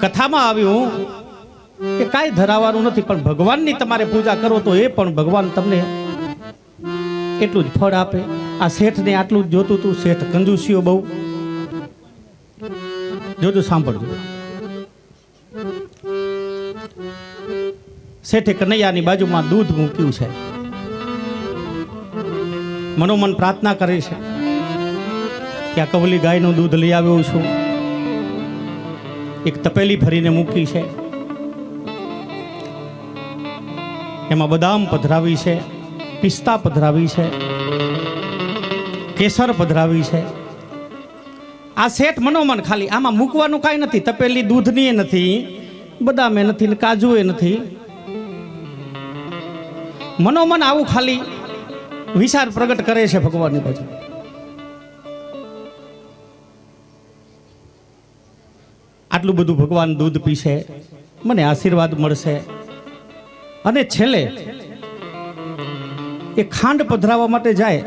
કથામાં આવ્યું કે કાંઈ ધરાવવાનું નથી, પણ ભગવાનની તમારે પૂજા કરો તો એ પણ ભગવાન તમને એટલું જ ફળ આપે. આ શેઠને આટલું જ જોતું હતું. શેઠ કંજૂસીઓ બહુ. જોજો, સાંભળજો. શેઠે કનૈયાની બાજુમાં દૂધ મૂક્યું છે. મનોમન પ્રાર્થના કરે છે કે આ કવલી ગાયનું દૂધ લઈ આવ્યો છું. એક તપેલી ભરીને મૂકી છે, એમાં બદામ પધરાવી છે, પિસ્તા પધરાવી છે, કેસર પધરાવી છે. આ શેઠ મનોમન ખાલી આમાં મૂકવાનું કાંઈ નથી. તપેલી દૂધની એ નથી, બદામે નથી ને કાજુ એ નથી. મનોમન આવું ખાલી વિચાર પ્રગટ કરે છે ભગવાનની બાજુ. આટલું બધું ભગવાન દૂધ પીશે, મને આશીર્વાદ મળશે. અને છેલ્લે એ ખાંડ પધરાવવા માટે જાય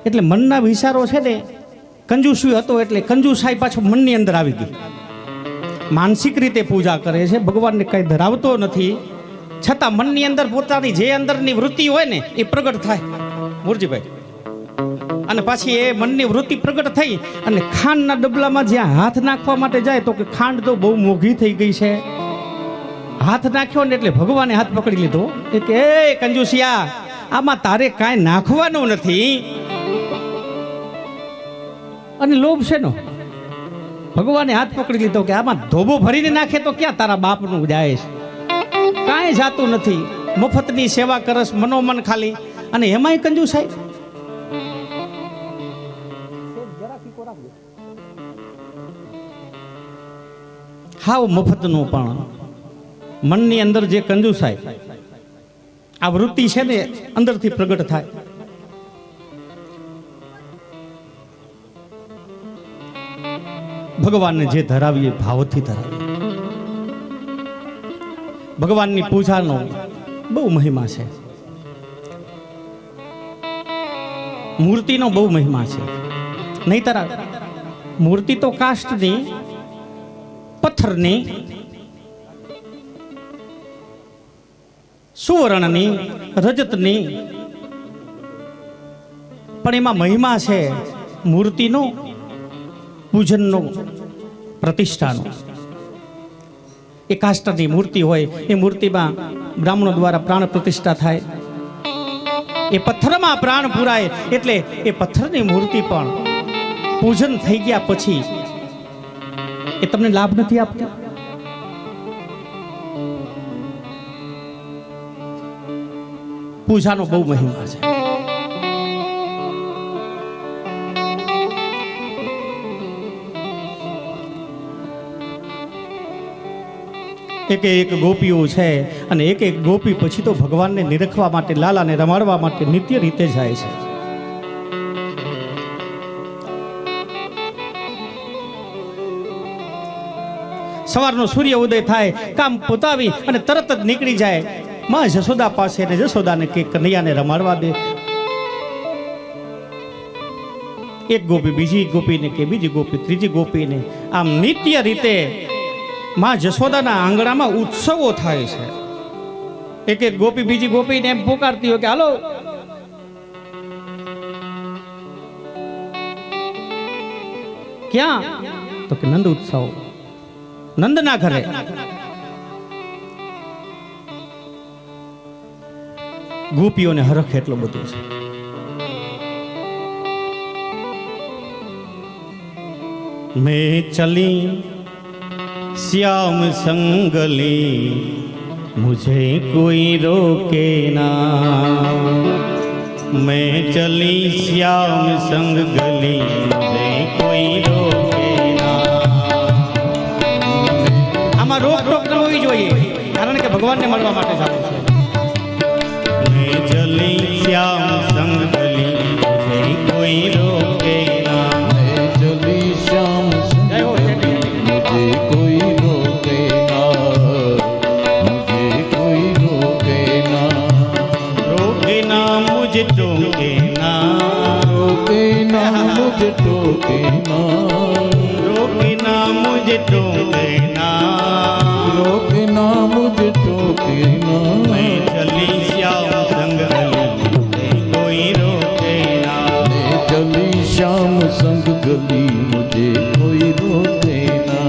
એટલે મનના વિચારો છે ને, કંજૂસી હતો એટલે કંજૂસાઈ પાછું મનની અંદર આવી ગઈ. માનસિક રીતે પૂજા કરે છે, ભગવાનને કઈ ધરાવતો નથી, છતાં મનની અંદર પોતાની જે અંદરની વૃત્તિ હોય ને એ પ્રગટ થાય મુરજીભાઈ. અને પાછી એ મનની વૃત્તિ પ્રગટ થઈ અને ખાંડના ડબલામાં જ્યાં હાથ નાખવા માટે જાય તો કે ખાંડ તો બહુ મોંઘી થઈ ગઈ છે. હાથ નાખ્યો ને એટલે ભગવાને હાથ પકડી લીધો કે એ કંજૂસિયા, આમાં તારે કાંઈ નાખવાનું નથી. અને લોભ છે નો, ભગવાને હાથ પકડી લીધો કે આમાં ધોબો ભરીને નાખે તો ક્યાં તારા બાપનું જાય છે, કાંઈ જાતું નથી. મફતની સેવા કરસ મનોમન ખાલી. અને એમાંય કંજૂસાઈ. હાવ મફતનું, પણ મનની અંદર જે કંજૂસાઈ આ વૃત્તિ છે ને અંદરથી પ્રગટ થાય. ભગવાનને જે ધરાવીએ ભાવથી ધરાવીએ. ભગવાનની પૂજાનો બહુ મહિમા છે, મૂર્તિનો બહુ મહિમા છે. નહીતર મૂર્તિ તો કાષ્ટની, પથ્થરની, સુવર્ણની, રજતની, પણ એમાં મહિમા છે મૂર્તિનો, પૂજનનો, પ્રતિષ્ઠાનો. એ કાષ્ટની મૂર્તિ હોય એ મૂર્તિમાં બ્રાહ્મણો દ્વારા પ્રાણ પ્રતિષ્ઠા થાય. એ પથ્થરમાં પ્રાણ પુરાય એટલે એ પથ્થરની મૂર્તિ પણ પૂજન થઈ ગયા પછી એ તમને લાભ નથી આપતી. પૂજાનો બહુ મહિમા છે. એક એક ગોપીઓ છે અને એક એક ગોપી પછી તો ભગવાનને નિરખવા માટે, લાલાને રમાડવા માટે નિત્ય રીતે જાય છે. સવારનો સૂર્ય ઉદય થાય, કામ પોતાવી અને તરત જ નીકળી જાય માં જશોદા પાસે ને જશોદાને કે કનૈયાને રમાડવા દે. એક ગોપી બીજી ગોપીને કે બીજી ગોપી ત્રીજી ગોપીને, આમ નિત્ય રીતે માં જશોદાના આંગણામાં ઉત્સવો થાય છે. એક એક ગોપી બીજી ગોપીને એમ પોકારતી હોય કે હાલો ક્યાં? તો કે નંદ ઉત્સવ, નંદના ઘરે. ગોપીઓને હરખ એટલો બધો છે. मैं चली श्याम संगली मुझे कोई रोके ना. मैं चली श्याम संग गली मुझे कोई रोके ना. આમાં રોક ટોક ન હોવી જોઈએ, કારણ કે ભગવાનને મળવા માટે જવું છે. मैं चली श्याम संग गली मुझे कोई रोके ना. श्याम मुझे कोई रोके ना, मुझे कोई रोके ना. रोके ना मुझे टोके ना, रोके ना मुझे टोके ना. रोके ना मुझे टोके ना. रोके ना मुझे टोके ना. मैं चली श्याम संग गली मुझे कोई रोके ना. मैं चली श्याम संग गली मुझे कोई रोके ना.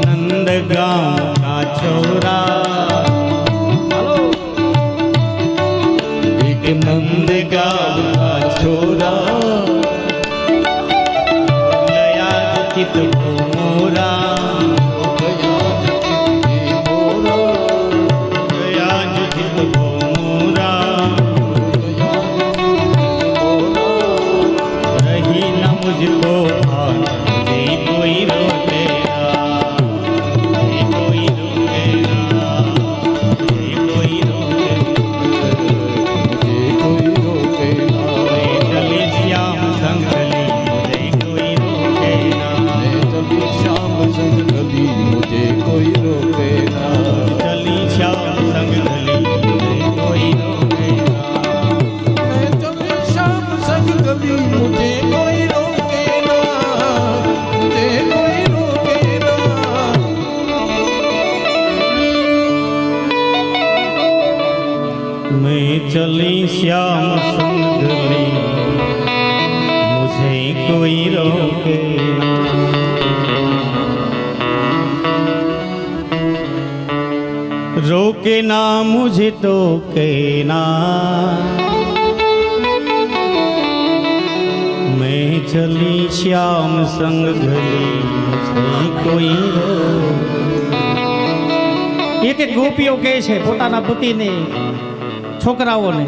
नंद गांव का छोरा, एक नंद गाँव का छोरा, लया चित मोरा, लया चित मोरा. रही न मुझको भान मुझे कोई रोके ना. मुझे कोई रोके ना. मुझे कोई रोके मुझे कोई रोके ना. मैं चली श्याम संग गली मुझे कोई रोके ना. मैं चली श्याम संग गली मुझे कोई रोके ना. चली श्याम संग गली मुझे कोई रोके ना. मैं चली श्याम संग गली मुझे कोई रोके ना. मुझे कोई रोके ना. मैं चली श्याम संग गली मुझे कोई रोके ना. रोके ना मुझे टोके ना. मैं चली श्याम संग गली मुझे कोई रोके. એક એક ગોપીઓ કહે છે પોતાના પતિને, છોકરાઓને,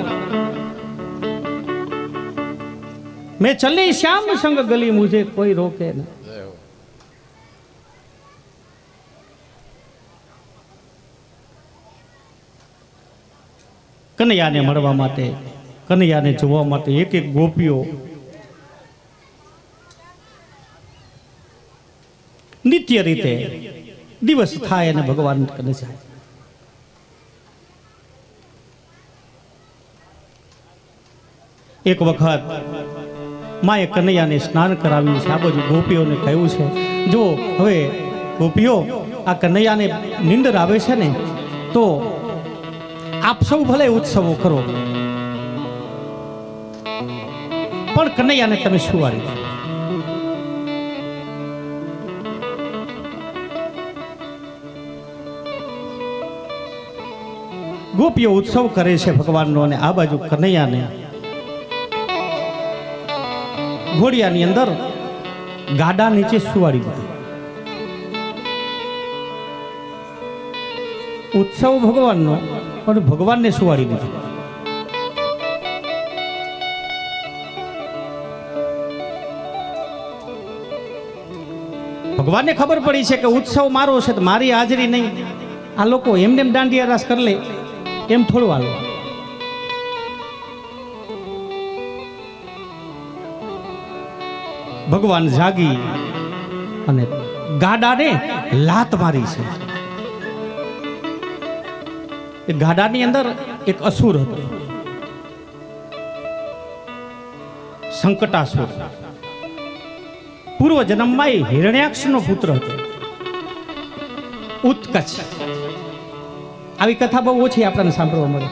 मैं चली श्याम संग गली मुझे कोई रोके ना. કનૈયાને મળવા માટે, કનૈયાને જોવા માટે એક એક ગોપીઓ નિત્ય રીતે દિવસ થાય અને ભગવાન કને જાય. એક વખત માએ કનૈયાને સ્નાન કરાવ્યું છે. આ બાજુ ગોપીઓને કહ્યું છે, જો હવે ગોપીઓ આ કનૈયાને નિંદર આવે છે ને, તો આપ સૌ ભલે ઉત્સવો કરો, પણ કનૈયાને તમે સુવાડી દો. ગોપીઓ ઉત્સવ કરે છે ભગવાનનો, અને આ બાજુ કનૈયાને ઘોડિયાની અંદર ગાડા નીચે સુવાડી દીધું. ઉત્સવ ભગવાનનો, અને ભગવાનને સુવાડી દીધું. ભગવાનને ખબર પડી છે કે ઉત્સવ મારો છે તો મારી હાજરી નહીં. આ લોકો એમને એમ દાંડિયા રાસ કરી લે એમ થોડું હાલો. ભગવાન જાગી અને ગાડાને લાત મારી છે. એ ગાડાની અંદર એક અસુર હતો, સંકટાસુર. પૂર્વ જન્મમાં એ હિરણ્યાક્ષનો પુત્ર હતો, ઉત્કચ. આવી કથા બહુ ઓછી આપણને સાંભળવા મળે.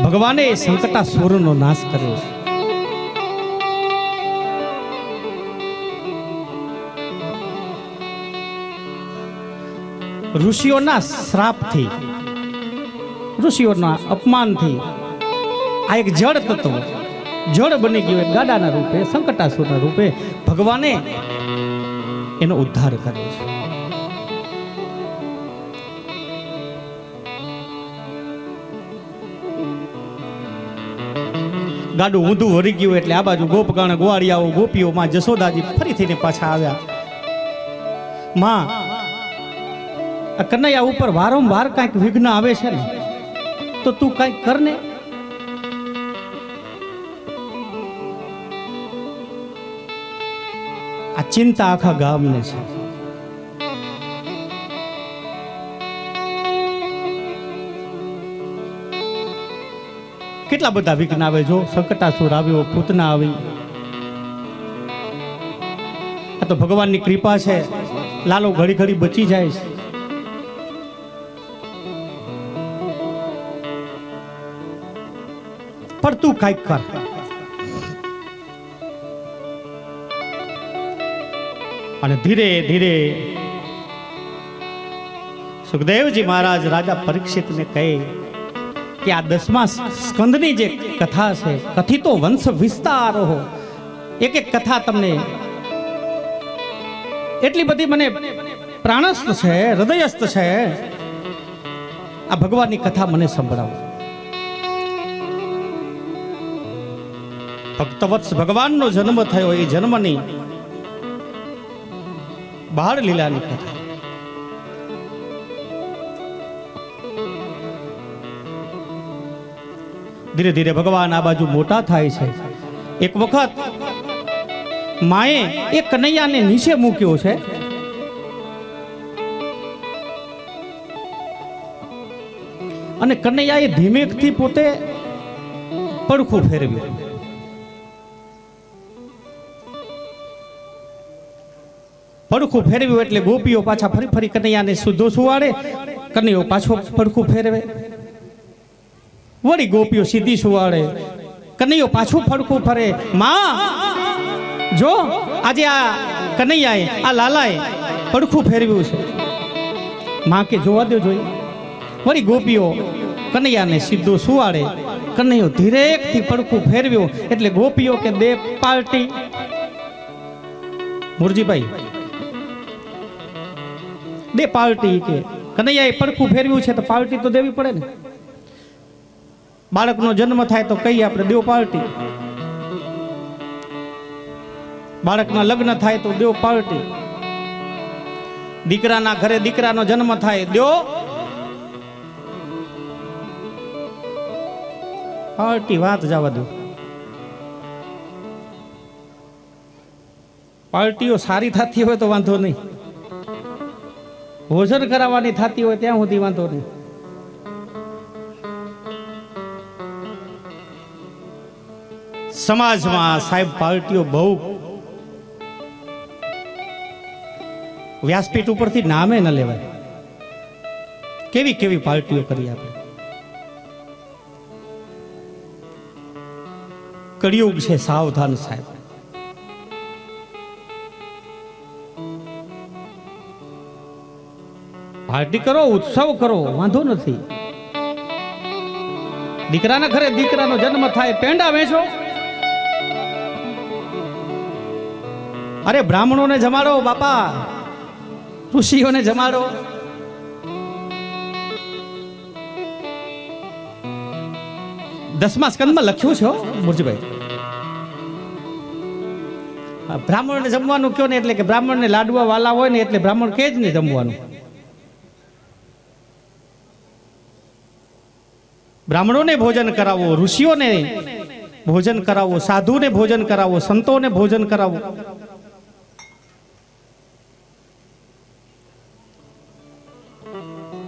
ભગવાને સંકટાસુરનો નાશ કર્યો છે. ઋષિઓના શ્રાપથી, ઋષિઓના અપમાનથી આ એક જળ તત્વ જળ બની ગયું, એક ગાડાના રૂપે, સંકટાસુરના રૂપે ભગવાને એનો ઉદ્ધાર કર્યો છે. ગાડું ઊંધું વળી ગયું એટલે આ બાજુ ગોપગણ, ગોવાળિયાઓ, ગોપીઓ, માં જશોદાજી ફરીથી પાછા આવ્યા. માં, આ કનૈયા ઉપર વારંવાર કાંઈક વિઘ્ન આવે છે ને, તો તું કાંઈક કર ને. આ ચિંતા આખા ગામને છે. કેટલા બધા વિઘ્ન આવે. જો સંકટાસુર આવ્યો, પૂતના આવી. આ તો ભગવાનની કૃપા છે. લાલો ઘડી ઘડી બચી જાય છે. પણ તું કાંઈક કર. અને ધીરે ધીરે સુખદેવજી મહારાજ રાજા પરીક્ષિતને કહે કે આ 10મા સ્કંદની જે કથા છે, કથિતો વંશ વિસ્તાર હો, એક એક કથા તમને એટલી બધી મને પ્રાણસ્થ છે, હૃદયસ્થ છે. આ ભગવાનની કથા મને સંભળાવો. ભક્તવત્સ ભગવાનનો જન્મ થયો, એ જન્મની બાળ લીલાની કથા. ધીરે ધીરે ભગવાન આ બાજુ મોટા થાય છે. એક વખત માએ એક કનૈયાને નીચે મૂક્યો છે. અને કનૈયાએ ધીમેકથી પોતે પડખું ફેરવ્યું. પડખું ફેરવ્યું એટલે ગોપીઓ પાછા ફરી ફરી કનૈયાને સીધો સુવાડે, કનૈયો પાછો પડખું ફેરવે. વળી ગોપીઓ સીધી સુવાડે, કનૈયો પાછું ફડકું ફરે. માં, જો આજે આ કનૈયાએ, આ લાલાએ પડખું ફેરવ્યું છે. માં કે જોવા દો જોઈએ. વળી ગોપીઓ કનૈયાને સીધો સુવાડે, કનૈયો ધીરેકથી પડખું ફેરવ્યું એટલે ગોપીઓ કે દે પાર્ટી. મુરજીભાઈ, દે પાર્ટી. કે કનૈયાએ પડખું ફેરવ્યું છે તો પાર્ટી તો દેવી પડે ને. બાળકનો જન્મ થાય તો કહીએ આપણે દેવ પાર્ટી. બાળકના લગ્ન થાય તો દેવ પાર્ટી. દીકરાના ઘરે દીકરાનો જન્મ થાય, દેવ પાર્ટી. વાત જવા દો. પાર્ટીઓ સારી થતી હોય તો વાંધો નહીં, ભોજન કરાવવાની થતી હોય ત્યાં સુધી વાંધો નહીં. સમાજમાં સાહેબ પાર્ટીઓ બહુ, વ્યાસપીઠ ઉપરથી નામે ન લેવાય. કેવી કેવી પાર્ટીઓ કરી આપણે. કળિયુગ છે, સાવધાન સાહેબ. પાર્ટી કરો, ઉત્સવ કરો, વાંધો નથી. દીકરાના ઘરે દીકરાનો જન્મ થાય, પેંડા વેચો. અરે બ્રાહ્મણોને જમાડો બાપા, ઋષિઓને જમાડો. દસમા સ્કંદમાં લખ્યું છે મુરજીભાઈ, બ્રાહ્મણને જમવાનું કયો ને એટલે કે બ્રાહ્મણને લાડવા વાલા હોય ને એટલે બ્રાહ્મણ કે જ નહીં જમવાનું. બ્રાહ્મણોને ભોજન કરાવો, ઋષિઓને ભોજન કરાવો, સાધુને ભોજન કરાવો, સંતોને ભોજન કરાવો.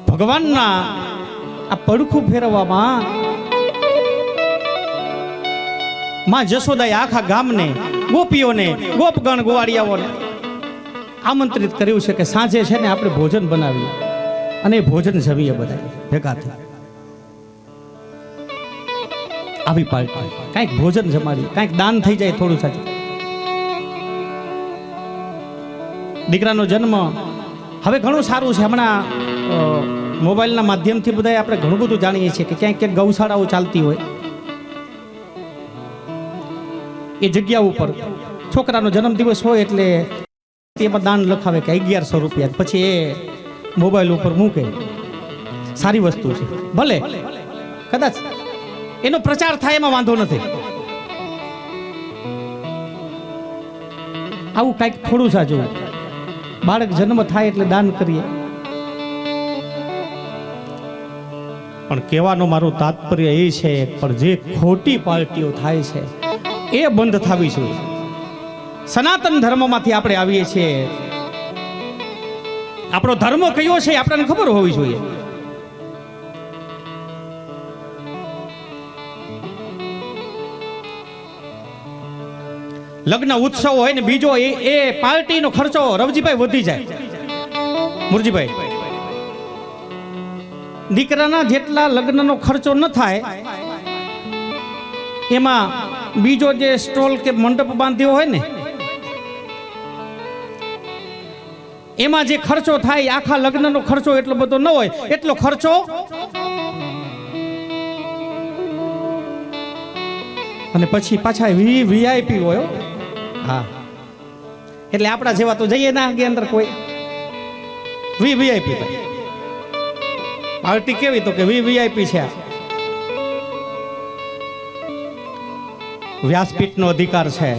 ભગવાનના આ પડખું ફેરવવામાં માં જશોદાએ આખા ગામને, ગોપીઓને, ગોપગણ ગોવાળિયાઓને આમંત્રિત કર્યું છે કે સાંજે છે ને આપણે ભોજન બનાવીએ અને એ ભોજન જમીએ બધા ભેગા થઈ. આવી પાર્ટી કાંઈક ભોજન જમાડી, કાંઈક દાન થઈ જાય થોડું સાચું. દીકરાનો જન્મ હવે ઘણું સારું છે. હમણાં મોબાઈલના માધ્યમથી બધા આપણે ઘણું બધું જાણીએ છીએ કે ક્યાંક ક્યાંક ગૌશાળાઓ ચાલતી હોય, એ જગ્યા ઉપર છોકરાનો જન્મદિવસ હોય એટલે એમાં દાન લખાવે કે 1100 રૂપિયા, પછી એ મોબાઈલ ઉપર મૂકે. સારી વસ્તુ છે, ભલે કદાચ એનો પ્રચાર થાય એમાં વાંધો નથી. આવું કાંઈક થોડું સાચું, બાળક જન્મ થાય એટલે દાન કરીએ. પણ કહેવાનો મારું તાત્પર્ય એ છે, પણ જે ખોટી પાર્ટીઓ થાય છે એ બંધ થવી જોઈએ. સનાતન ધર્મમાંથી આપણે આવીએ છીએ, આપણો ધર્મ કયો છે આપણને ખબર હોવી જોઈએ. લગ્ન ઉત્સવ હોય ને બીજો એ પાર્ટીનો ખર્ચો રવજીભાઈ વધી જાય. મુરજીભાઈ, દીકરાના જેટલા લગ્નનો ખર્ચો ન થાય એમાં બીજો જે સ્ટોલ કે મંડપ બાંધ્યો હોય ને એમાં જે ખર્ચો થાય, આખા લગ્નનો ખર્ચો એટલો બધો ન હોય, એટલો ખર્ચો અને પછી પાછા વીઆઈપી હોય. હા, એટલે આપણા જેવા તો જઈએ ના કે અંદર કોઈ વીઆઈપી પાર્ટી કેવી તો કે વીઆઈપી છે. વ્યાસપીઠનો અધિકાર છે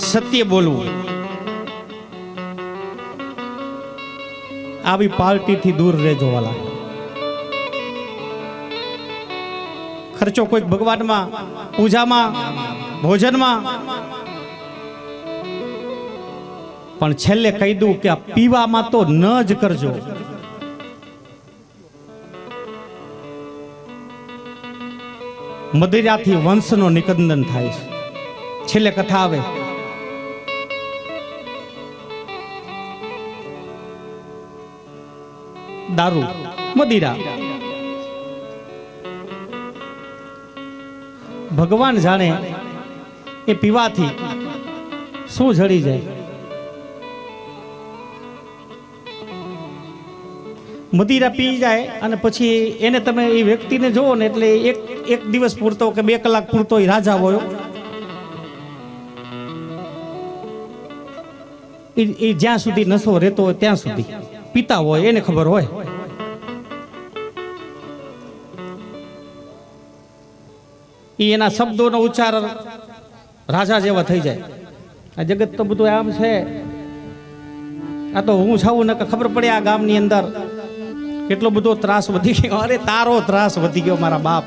સત્ય બોલવું. આવી પાર્ટીથી દૂર રહેજો વાલા. ખર્ચો કોઈ ભગવાનમાં, પૂજામાં, ભોજનમાં, પણ છેલ્લે કહી દઉં કે આ પીવામાં તો ન જ કરજો. મદિરાથી વંશનો નિકંદન થાય છે. છેલ્લે કથા આવે, દારૂ, મદિરા. ભગવાન જાણે એ પીવાથી શું જડી જાય. મદિરા પી જાય અને પછી એને તમે એ વ્યક્તિને જોવો ને એટલે એક દિવસ પૂરતો કે 2 કલાક પૂરતો એ રાજા હોય. એ જ્યાં સુધી નશો રહેતો હોય ત્યાં સુધી પીતા હોય, એને ખબર હોય. એના શબ્દોનો ઉચ્ચાર રાજા જેવા થઈ જાય. આ જગત તો બધું આમ છે. આ તો હું છાવું ને ખબર પડે આ ગામની અંદર કેટલો બધો ત્રાસ વધી ગયો. અરે તારો ત્રાસ વધી ગયો મારા બાપ,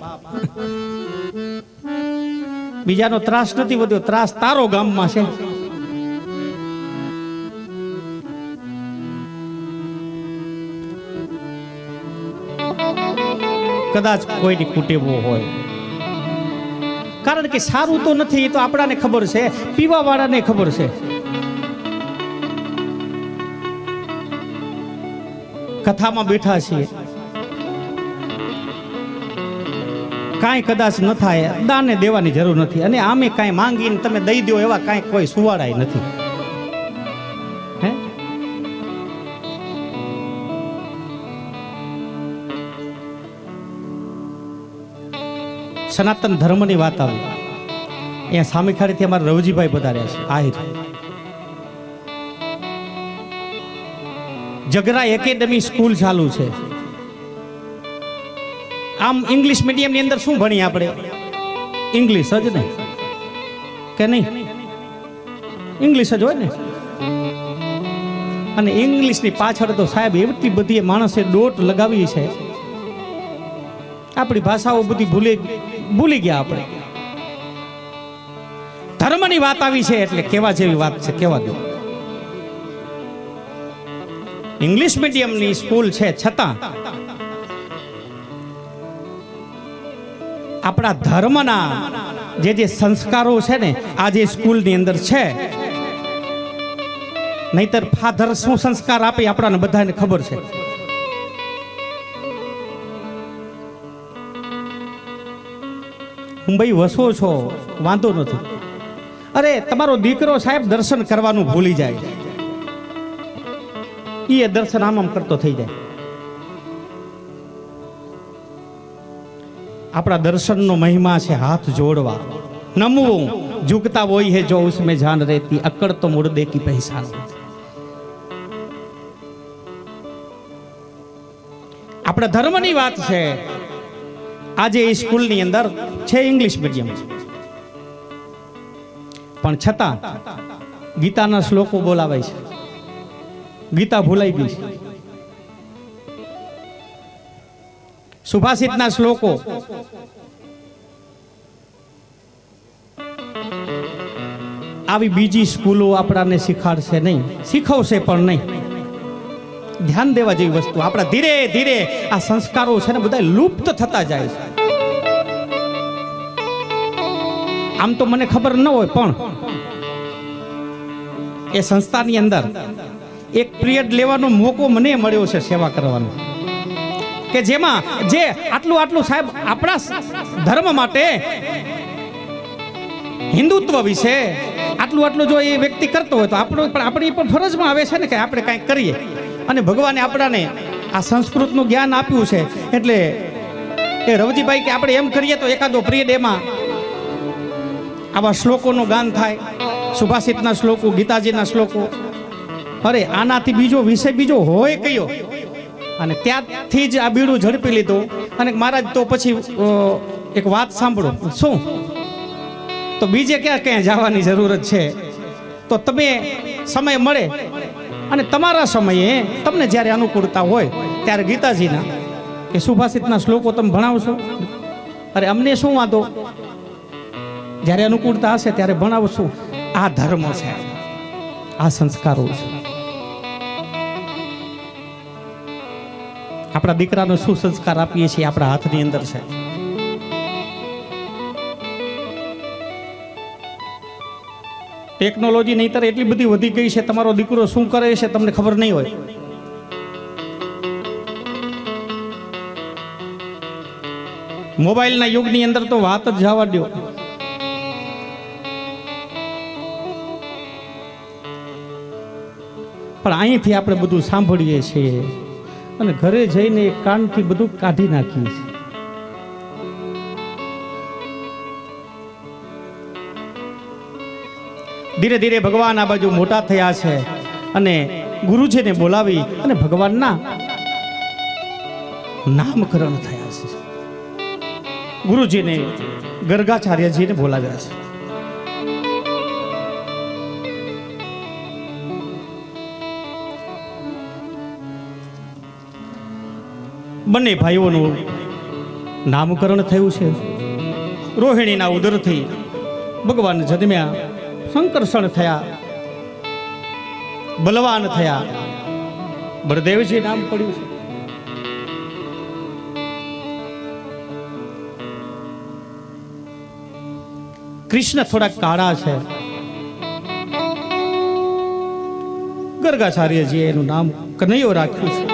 બીજાનો ત્રાસ નથી વધ્યો, ત્રાસ તારો ગામમાં છે. કદાચ કોઈની કુટેવો હોય, કારણ કે સારું તો નથી, એ તો આપણાને ખબર છે, પીવા વાળાને ખબર છે. કથામાં બેઠા છીએ, કાંઈ કદાચ ન થાય, દાને દેવાની જરૂર નથી. અને આમે કાંઈ માંગીને તમે દઈ દો એવા કાંઈ કોઈ સુવાડાય નથી. હે, સનાતન ધર્મની વાત આવી. અહીંયા સામીખાડીથી અમારા રવજીભાઈ પધાર્યા છે. આહિર જગરા એકેડમી સ્કૂલ ચાલુ છે. આમ ઇંગ્લિશ મીડિયમની અંદર શું ભણીએ આપણે? ઇંગ્લિશ જ ને, કે નહીં? ઇંગ્લિશ જ હોય ને. અને ઇંગ્લિશની પાછળ તો સાહેબ એટલી બધી માણસે દોટ લગાવી છે આપણી ભાષાઓ બધી ભૂલી ગયા આપણે. ધર્મની વાત આવી છે એટલે કેવા જેવી વાત છે, કેવા દો. ઇંગ્લિશ મીડિયમની સ્કૂલ છે છતાં આપણા ધર્મના જે સંસ્કારો છે ને આજે સ્કૂલની અંદર છે. નહીતર ફાધર શું સંસ્કાર આપે આપણાને બધાને ખબર છે. મુંબઈ વસો છો વાંધો નથી, અરે તમારો દીકરો સાહેબ દર્શન કરવાનું ભૂલી જાય, એ દર્શન આમ કરતો થઈ જાય. આપણા દર્શનનો મહિમા છે હાથ જોડવા, નમવું, ઝુકતા હોય હે જો ઉસમે જાન રહેતી, અકડ તો મુર્દે કી પહેચાન. આપણા ધર્મની વાત છે. આજે એ સ્કૂલની અંદર છે ઇંગ્લિશ મીડિયમ, પણ છતાં ગીતાના શ્લોકો બોલાવાય છે. ગીતા ભૂલાઈ ગઈ છે. સુભાષિતના શ્લોકો આવી બીજી સ્કૂલો આપણાને શીખાડશે નહીં, શીખવશે પણ નહીં. ધ્યાન દેવા જેવી વસ્તુ. આપણા ધીરે ધીરે આ સંસ્કારો છે ને બધા લુપ્ત થતા જાય છે. આમ તો મને ખબર ન હોય, પણ એ સંસ્થાની અંદર એક પિરિયડ લેવાનો મોકો મને મળ્યો છે સેવા કરવાનો, કે જેમાં જે આટલું સાહેબ આપણા ધર્મ માટે, હિન્દુત્વ વિશે આટલું જો એ વ્યક્તિ કરતો હોય તો આપણી પણ ફરજમાં આવે છે ને કે આપણે કંઈક કરીએ. અને ભગવાને આપણાને આ સંસ્કૃતનું જ્ઞાન આપ્યું છે એટલે એ રવજીભાઈ કે આપણે એમ કરીએ તો એકાદો પિરિયડ એમાં આવા શ્લોકોનું ગાન થાય, સુભાષિતના શ્લોકો, ગીતાજીના શ્લોકો. અરે આનાથી બીજો વિષય બીજો હોય કયો? અને ત્યાંથી જ આ બીડું ઝડપી લીધું. અને મહારાજ તો પછી એક વાત સાંભળો, શું તો બીજે ક્યાં જવાની જરૂરત છે? તો તમે સમય મળે અને તમારા સમયે તમને જ્યારે અનુકૂળતા હોય ત્યારે ગીતાજીના કે સુભાષિતના શ્લોકો તમે ભણાવશો. અરે અમને શું વાંધો, જ્યારે અનુકૂળતા હશે ત્યારે ભણાવશું. આ ધર્મ છે, આ સંસ્કારો છે. આપણા દીકરાનો શું સંસ્કાર આપીએ છીએ આપણા હાથની અંદર છે. ટેકનોલોજી નહીતર એટલી બધી વધી ગઈ છે, તમારો દીકરો શું કરે છે તમને ખબર નહીં હોય. મોબાઈલના યુગની અંદર તો વાત જ જવા દો. પણ અહીંથી આપણે બધું સાંભળીએ છીએ અને ઘરે જઈને કાનથી બધું કાઢી નાખીએ છીએ. ધીરે ધીરે ભગવાન આ બાજુ મોટા થયા છે અને ગુરુજીને બોલાવી અને ભગવાનના નામકરણ થયા છે. ગુરુજીને ગર્ગાચાર્યજીને બોલાવ્યા છે. બંને ભાઈઓનું નામકરણ થયું છે. રોહિણીના ઉદરથી ભગવાન જન્મ્યા, સંકર્ષણ થયા, બલવાન થયા, બળદેવજી નામ પડ્યું છે. કૃષ્ણ થોડા કાળા છે. ગર્ગાચાર્યજી એનું નામ કનૈયો રાખ્યું છે.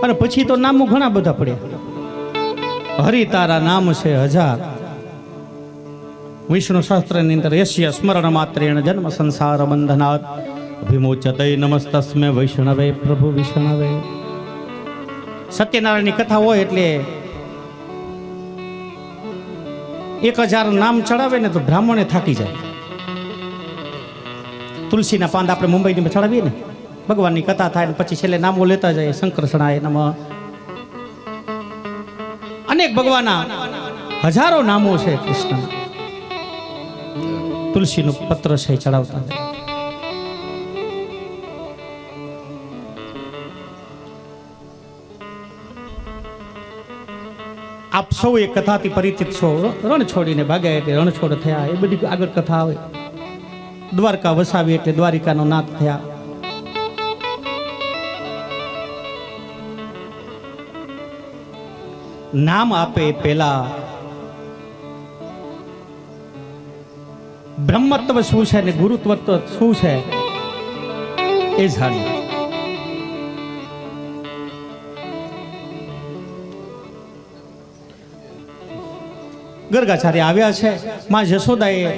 અને પછી તો નામો ઘણા બધા પડ્યા. હરિ તારા નામ છે 1000. વિષ્ણુ સહસ્ત્રની અંદર યસ્ય સ્મરણ માત્રેણ જન્મ સંસાર બંધનાત અભિમોચતે નમસ્તસ્મે વૈષ્ણવે પ્રભુ વિષ્ણવે. સત્યનારાયણની કથા હોય એટલે 1000 નામ ચડાવે ને તો બ્રાહ્મણે થાકી જાય. તુલસીના પાંદ આપણે મુંબઈની ચડાવીએ ને, ભગવાનની કથા થાય ને પછી છેલ્લે નામો લેતા જાય. શંકરષણાય નમઃ, અનેક ભગવાનના હજારો નામો છે કૃષ્ણ. તુલસીનું પત્ર છે ચડાવતા જાય. સૌ એ કથાથી પરિચિત છો. રણ છોડીને ભાગ્યા એટલે રણછોડ થયા, એ બધી આગળ કથા આવે. દ્વારકા વસાવી એટલે દ્વારિકાનો નાથ થયા. નામ આપે પેલા બ્રહ્મત્વ શું છે ને ગુરુત્વ શું છે એ જાણી. ગર્ગાચાર્ય આવ્યા છે. માં જશોદાએ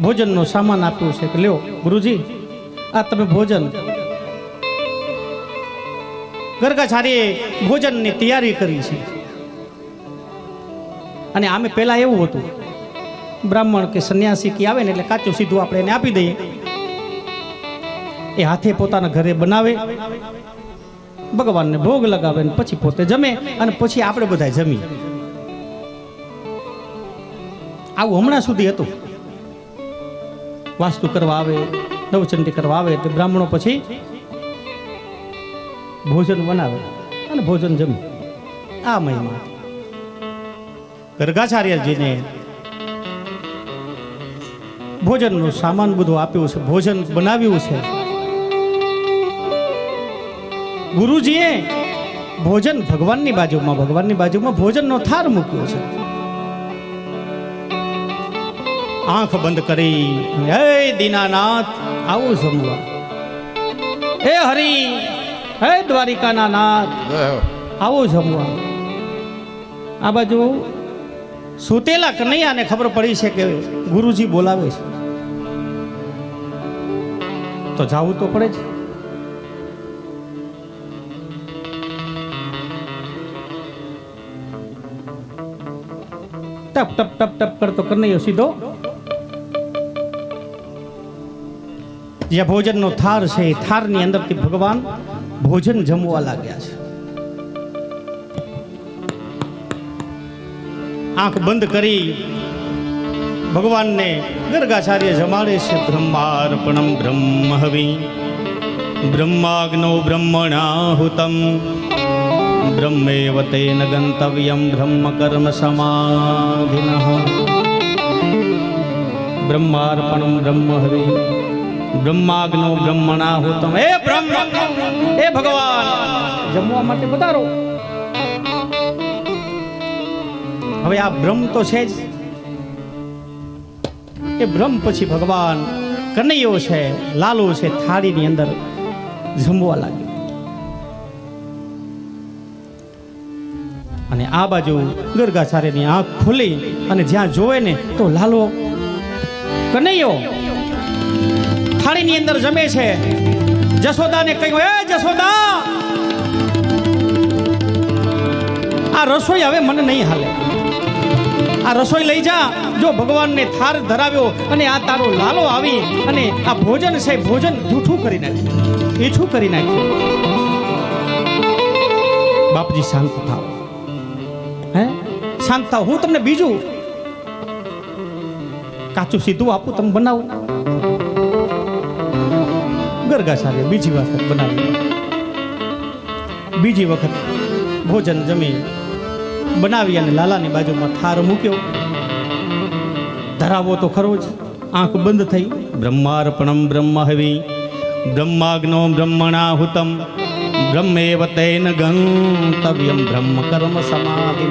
ભોજનનો સામાન આપ્યું છે કે લ્યો ગુરુજી આ તમે ભોજન. ગર્ગાચાર્યએ ભોજનની તૈયારી કરી છે. અને આમે પહેલા એવું હતું, બ્રાહ્મણ કે સંન્યાસી કે આવે ને એટલે કાચું સીધું આપણે એને આપી દઈએ. એ હાથે પોતાના ઘરે બનાવે, ભગવાનને ભોગ લગાવે ને પછી પોતે જમે અને પછી આપણે બધા જમીએ. આવું હમણાં સુધી હતું. વાસ્તુ કરવા આવે, નવચંડી કરવા આવે એટલે બ્રાહ્મણો પછી ભોજન બનાવે અને ભોજન જમે. આ મહિમા ગર્ગાચાર્યજીને ભોજનનું સામાન બધું આપ્યું છે, ભોજન બનાવ્યું છે. ગુરુજીએ ભોજન ભગવાનની બાજુમાં ભોજનનો થાર મૂક્યો છે. આંખ બંધ કરી, હે દીનાનાથ આવું જમવા, હે હરી, હે દ્વારિકાના નાથ આવો જમવા. આ બાજુ સુતેલા કનૈયાને ખબર પડી છે કે ગુરુજી બોલાવે છે, તો જાવું તો પડે જ. ટપ ટપ ટપ ટપ કરતો કનૈયો સીધો જ્યાં ભોજનનો થાર છે એ થારની અંદરથી ભગવાન ભોજન જમવા લાગ્યા છે. આંખ બંધ કરી ભગવાનને ગર્ગાચાર્ય જમાડે છે. બ્રહ્માર્પણમ બ્રહ્મ હવિ બ્રહ્માગ્નો બ્રહ્મણાહુતમ બ્રહ્મેવ તેન ગંતવ્યમ બ્રહ્મ કર્મ સમાધિનઃ. બ્રહ્માર્પણમ બ્રહ્મ હવિ બ્રહ્માગ્નો બ્રહ્મણાહુતમ. હે બ્રહ્મ, હે ભગવાન જમવા માટે પધારો. હવે આ બ્રહ્મ તો છે જ, એ બ્રહ્મ પછી ભગવાન કનૈયો છે, લાલો છે, થાળીની અંદર જમવા લાગ્યો. અને આ બાજુ ગર્ગાચાર્યની આંખ ખુલી અને જ્યાં જોવે ને તો લાલો કનૈયો થાળીની અંદર જમે છે. જશોદાને કહ્યું, હે જશોદા આ રસોઈ હવે મને નહીં હાલે, આ રસોઈ લઈ જા. જો ભગવાનને થાર ધરાવ્યો અને આ તારો લાલો આવી અને આ ભોજન છે ભોજન જૂઠું કરી નાખ્યું, એઠું કરી નાખ્યું. બાપજી શાંત થાવ, હે શાંત થાવ. હું તમને બીજું કાચું સીધું આપું, તમે બનાવો. ગર્ગાચાર્ય બીજી વખત બનાવ્યું, બીજી વખત ભોજન જમી બનાવી અને લાલાની બાજુમાં થાર મૂક્યો. ધરાવો તો ખરો જ. આંખ બંધ થઈ. બ્રહ્માર્પણમ બ્રહ્મ હવિ બ્રહ્માગ્નો બ્રહ્મણાહુતમ બ્રહ્મેવ તેન ગંતવ્યમ બ્રહ્મ કર્મ સમાધિ.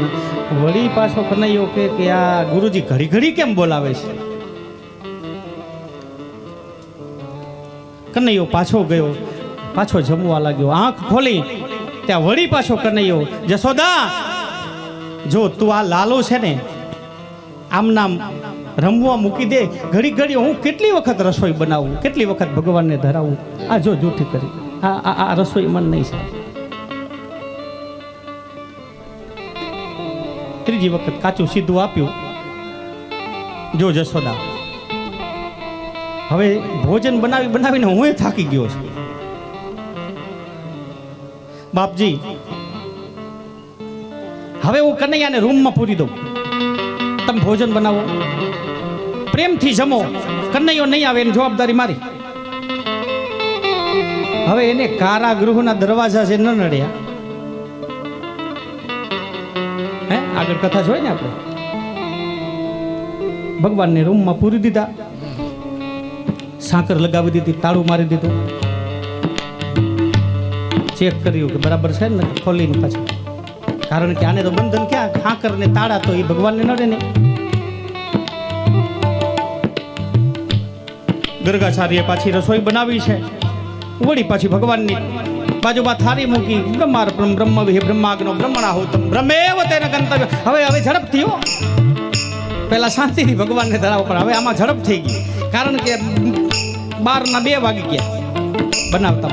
વળી પાછો કનૈયો કે આ ગુરુજી ઘડી ઘડી કેમ બોલાવે છે? કનૈયો પાછો ગયો, પાછો જમવા લાગ્યો. આંખ ખોલી ત્યાં વળી પાછો કનૈયો, જશોદા જો તું આ લાલો છે ને આમ નામ રમવા મૂકી દે. ઘડી ઘડી હું કેટલી વખત રસોઈ બનાવું, કેટલી વખત ભગવાનને ધરાવું. આ જો જૂઠી કરી, આ રસોઈ મન નહીં છે. ત્રીજી વખત કાચું સીધું આપ્યું. જો જશોદા હવે ભોજન બનાવીને હું થાકી ગયો છું. બાપજી હવે હું કનૈયાને રૂમમાં પૂરી દઉં, તમે ભોજન બનાવો, પ્રેમથી જમો. કનૈયો નહીં આવે એની જવાબદારી મારી. હવે એને કારાગૃહના દરવાજા છે ન નડ્યા, આગળ કથા જોઈ ને આપણે ભગવાનને રૂમમાં પૂરી દીધા, સાકર લગાવી દીધી, તાળું મારી દીધું, ચેક કર્યું કે બરાબર છે ને, ખોલીને પાછું, કારણ કે આને તો બંધન ક્યાં, ખાકર ને તાળા તો એ ભગવાનને નડે ને. ગરગાચાર્ય પાછી રસોઈ બનાવી છે, વળી પાછી ભગવાનની બાજુમાં થાળી મૂકી, બ્રહ્માર્પણ બ્રહ્મ વિહે બ્રહ્માગ્નો બ્રહ્મણાહુતમ બ્રહ્મેવ તેન ગંતવ્ય. હવે ઝડપથી હો, પહેલા શાંતિથી ભગવાનને ધરાવો, પણ હવે આમાં ઝડપ થઈ ગઈ, કારણ કે 12:02 વાગી ગયા બનાવતા.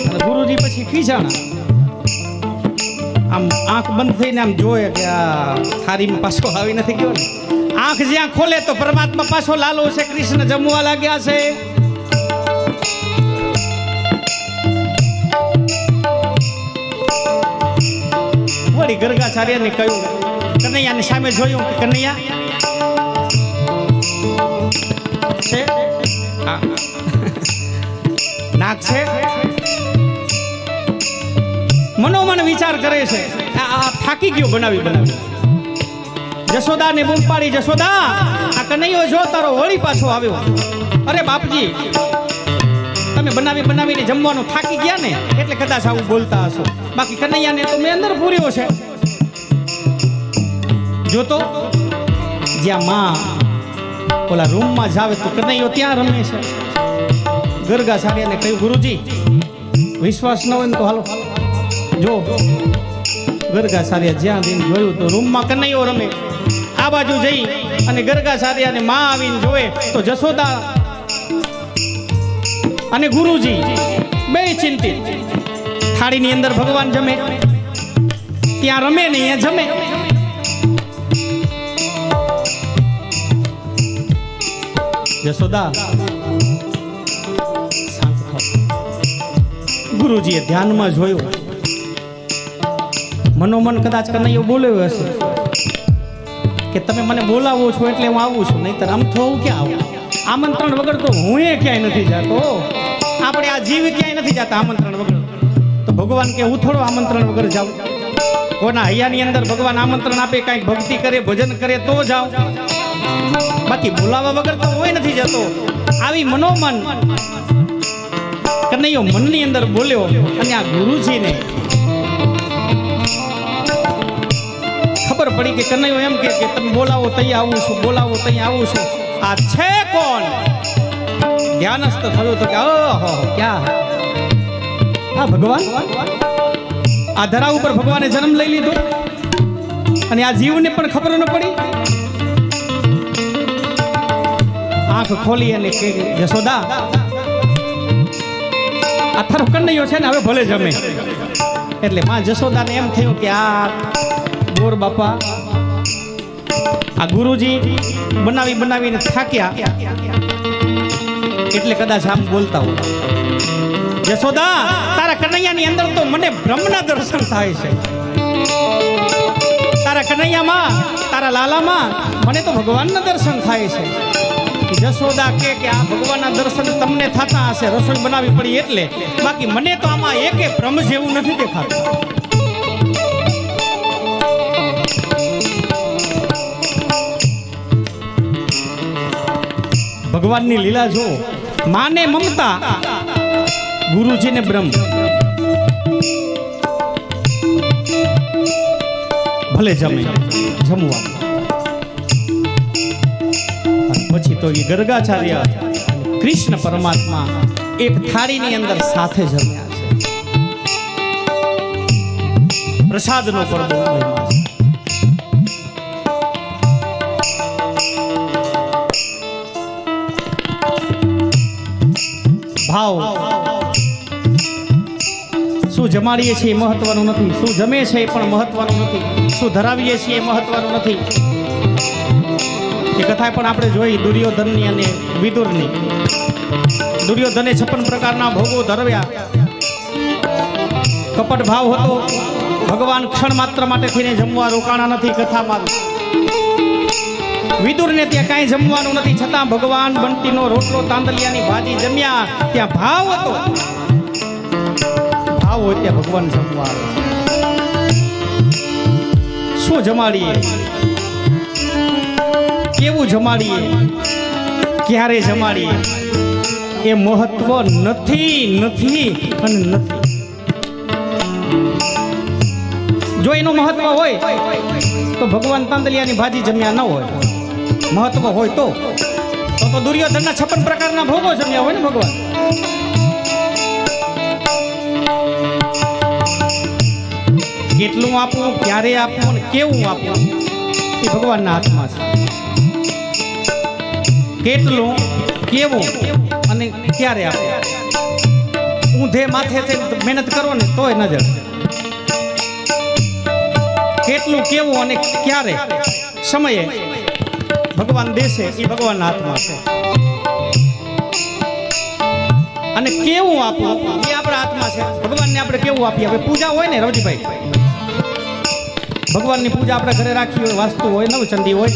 અને ગુરુજી પછી ખીજાણા, આમ આંખ બંધ થઈને આમ જોયે કે આ થાળીમાં પાછો આવી નથી ગયો ને. આંખ જ્યાં ખોલે તો પરમાત્મા પાછો લાલો છે, કૃષ્ણ જમવા લાગ્યા છે. વળી ગર્ગાચાર્યને કહ્યું, કનૈયાની સામે જોયું કે કનૈયા છે, નાક છે. મનોમન વિચાર કરે છે, આ થાકી ગયો બનાવી. જશોદાને બૂમ પાડી, જશોદા આ કનૈયો જો તારો વળી પાછો આવ્યો. અરે બાપજી, તમે બનાવીને જમવાનું થાકી ગયા ને, એટલે કદાચ આવું બોલતા હશો, બાકી કનૈયાને તો મેં અંદર પૂર્યો છે. જોતો જ્યાં માં ઓલા રૂમમાં જાવે તો કનૈયો ત્યાં રમે છે. ગર્ગાચાર્યને કહ્યું, ગુરુજી વિશ્વાસ ન હોય ને તો હાલો જો. ગર્ગાચાર્ય જ્યાં દિન જોયું તો રૂમમાં કનૈયો રમે. આ બાજુ જઈ અને ગર્ગાચાર્યને માં આવીને જોવે તો જશોદા અને ગુરુજી બે ચિંતિત. થાળીની અંદર ભગવાન જમે, ત્યાં રમે ને અહીંયા જમે. જશોદા શાંત થાઓ. ગુરુજીએ ધ્યાનમાં જોયું, મનોમન કદાચ કનૈયો બોલ્યો હશે કે તમે મને બોલાવો છો એટલે હું આવું છું, નહીતર આમ તો હું ક્યાં આવું? આમંત્રણ વગર તો હું ક્યાંય નથી જતો. આપણે આ જીવ ક્યાંય નથી જતા આમંત્રણ વગર. તો ભગવાન કે હું થોડો આમંત્રણ વગર જાઉં? કોના હૈયાની અંદર ભગવાન આમંત્રણ આપે, કાંઈક ભક્તિ કરે, ભજન કરે તો જાઉં, બાકી બોલાવા વગર તો હું નથી જતો. આવી મનોમન કનૈયો મનની અંદર બોલ્યો. અને આ ગુરુજીને ખબર પડી કે કનૈયો એમ કે તમે બોલાવો તઈ આવું છું, બોલાવો તઈ આવું છું. આ છે કોણ? ધ્યાનસ્થ થયો તો કે ઓહો ક્યાં આ ભગવાન, આ ધરા ઉપર ભગવાને જન્મ લઈ લીધો અને આ જીવને પણ ખબર ન પડી. આંખ ખોલી અને કે જશોદા આ થારો કનૈયો છે ને, હવે ભલે જમે. એટલે માં જશોદાને એમ થયું કે આ ગોર બાપા, આ ગુરુજી બનાવીને થાક્યા એટલે કદાચ આમ બોલતા હોય. જશોદા તારા કનૈયાની અંદર તો મને બ્રહ્મના દર્શન થાય છે. તારા કનૈયામાં, તારા લાલામાં મને તો ભગવાનના દર્શન થાય છે. જશોદા કે આ ભગવાનના દર્શન તમને થતા હશે, રસોઈ બનાવી પડી એટલે, બાકી મને તો આમાં એકે ભ્રમ જેવું નથી દેખાતું. ભગવાનની લીલા જો, માને મમતા, ગુરુજીને બ્રહ્મ. ભલે જમવા. પછી તો એ ગર્ગાચાર્ય કૃષ્ણ પરમાત્મા એક થાળીની અંદર સાથે જમ્યા છે. પ્રસાદનો પણ બહુ મહિમા છે. ભાવ શું જમાડીએ છીએ એ મહત્વનું નથી, શું જમે છે એ પણ મહત્વનું નથી, શું ધરાવીએ છીએ એ મહત્વનું નથી. એ કથા પણ આપણે જોઈ દુર્યોધનની અને વિદુરની. દુર્યોધને 56 પ્રકારના ભોગો ધરવ્યા. કપટ ભાવ હતો. ભગવાન ક્ષણ માત્ર માટે થઈને જમવા રોકાણા નથી કથામાં. વિદુરને ત્યાં કાંઈ જમવાનું નથી, છતાં ભગવાન બંટીનો રોટલો, તાંદલિયાની ભાજી જમ્યા. ત્યાં ભાવ હતો. ભાવ હોય ત્યાં ભગવાન જમવા આવે. શું જમાડીએ, કેવું જમાડીએ, ક્યારે જમાડીએ એ મહત્વ નથી નથી અને નથી. જો એનું મહત્વ હોય તો ભગવાન તાંદલિયાની ભાજી જમ્યા ન હોય. મહત્વ હોય તો દુર્યોધનના 56 પ્રકારના ભોગો જમ્યા હોય ને ભગવાન. કેટલું આપવું, ક્યારે આપવું અને કેવું આપવું એ ભગવાનના હાથમાં છે. કેટલું, કેવું અને ક્યારે આપવું. ઊંધે માથે મહેનત કરો ને તોય નજર. કેટલું, કેવું અને ક્યારે સમયે ભગવાન દેશે એ ભગવાનના હાથમાં છે. અને કેવું આપવું એ આપણા હાથમાં છે. ભગવાનને આપણે કેવું આપીએ. હવે પૂજા હોય ને રવજીભાઈ, ભગવાનની પૂજા આપણે ઘરે રાખી હોય, વાસ્તુ હોય, નવચંડી હોય,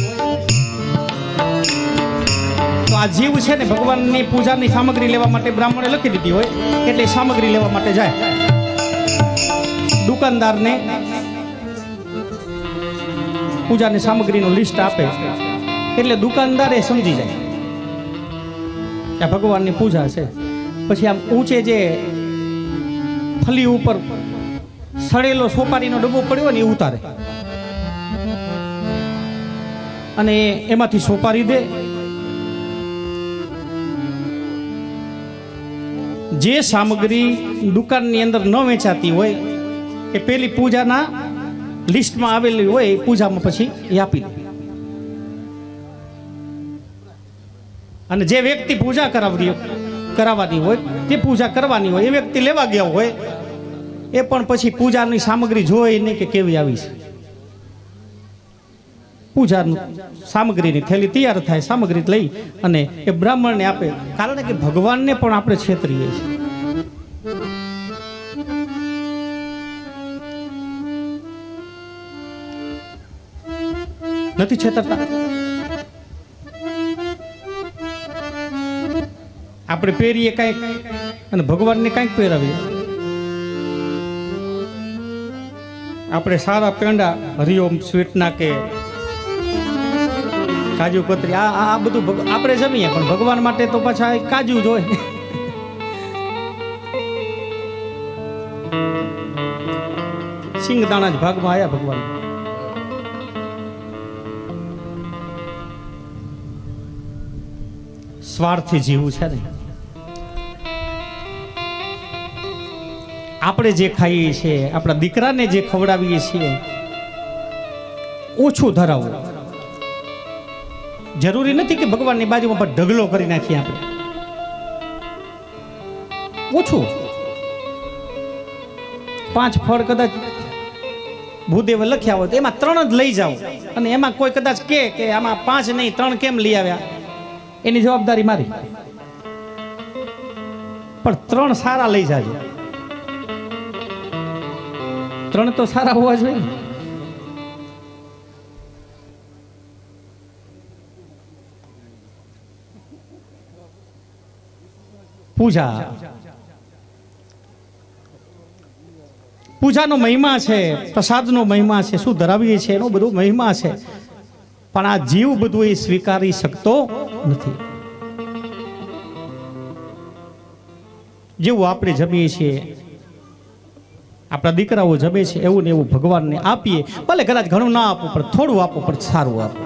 તો આ જીવ છે ને ભગવાનની પૂજાની સામગ્રી લેવા માટે બ્રાહ્મણે લખી દીધી હોય એટલે સામગ્રી લેવા માટે જાય. દુકાનદારને પૂજાની સામગ્રીનું લિસ્ટ આપે એટલે દુકાનદાર એ સમજી જાય કે આ ભગવાનની પૂજા છે. પછી આમ ઊંચે જે ફલી ઉપર સડેલો સોપારીનો ડબ્બો પડ્યો ને એ ઉતારે અને એમાંથી સોપારી દે. જે સામગ્રી દુકાનની અંદર ન વેચાતી હોય એ પેલી પૂજાના લિસ્ટમાં આવેલી હોય એ પૂજામાં પછી એ આપી દે. અને જે વ્યક્તિ પૂજા કરાવવાની હોય તે પૂજા કરવાની હોય એ વ્યક્તિ લેવા ગયા હોય એ પણ પછી પૂજાની સામગ્રી જોઈ નહીં કે કેવી આવી છે. પૂજાનું સામગ્રીની થેલી તૈયાર થાય, સામગ્રી લઈ અને એ બ્રાહ્મણને આપે. કારણ કે ભગવાનને પણ આપણે છેતરીએ છીએ. નથી છેતરતા? આપણે પહેરીએ કાંઈક અને ભગવાનને કાંઈક પહેરાવીએ. આપણે સારા પેંડા હરિઓમ સ્વીટના કે કાજુ કતરી આ બધું આપણે જમીએ, પણ ભગવાન માટે તો પાછા કાજુ જ હોય. સિંગદાણા જ ભાગમાં આવ્યા ભગવાન. સ્વાર્થી જીવું છે ને. આપણે જે ખાઈએ છીએ, આપણા દીકરાને જે ખવડાવીએ છીએ, ઓછું ધરાવવું. જરૂરી નથી કે ભગવાનની બાજુમાં પણ ઢગલો કરી નાખીએ. આપણે ઓછું. 5 ફળ કદાચ ભૂદેવે લખ્યા હોય તો એમાં 3 જ લઈ જાઓ અને એમાં કોઈ કદાચ કે આમાં 5 નહીં 3 કેમ લઈ આવ્યા, એની જવાબદારી મારી. પણ 3 સારા લઈ જાજો. 3 તો સારા હોવા જોઈએ. પૂજાનો મહિમા છે, પ્રસાદનો મહિમા છે, શું ધરાવીએ છીએ એનો બધો મહિમા છે. પણ આ જીવ બધું એ સ્વીકારી શકતો નથી. જેવું આપણે જમીએ છીએ, આપણા દીકરાઓ જમે છે, એવું ને એવું ભગવાનને આપીએ. ભલે કદાચ ઘણું ના આપવું પણ થોડું આપો, પણ સારું આપો.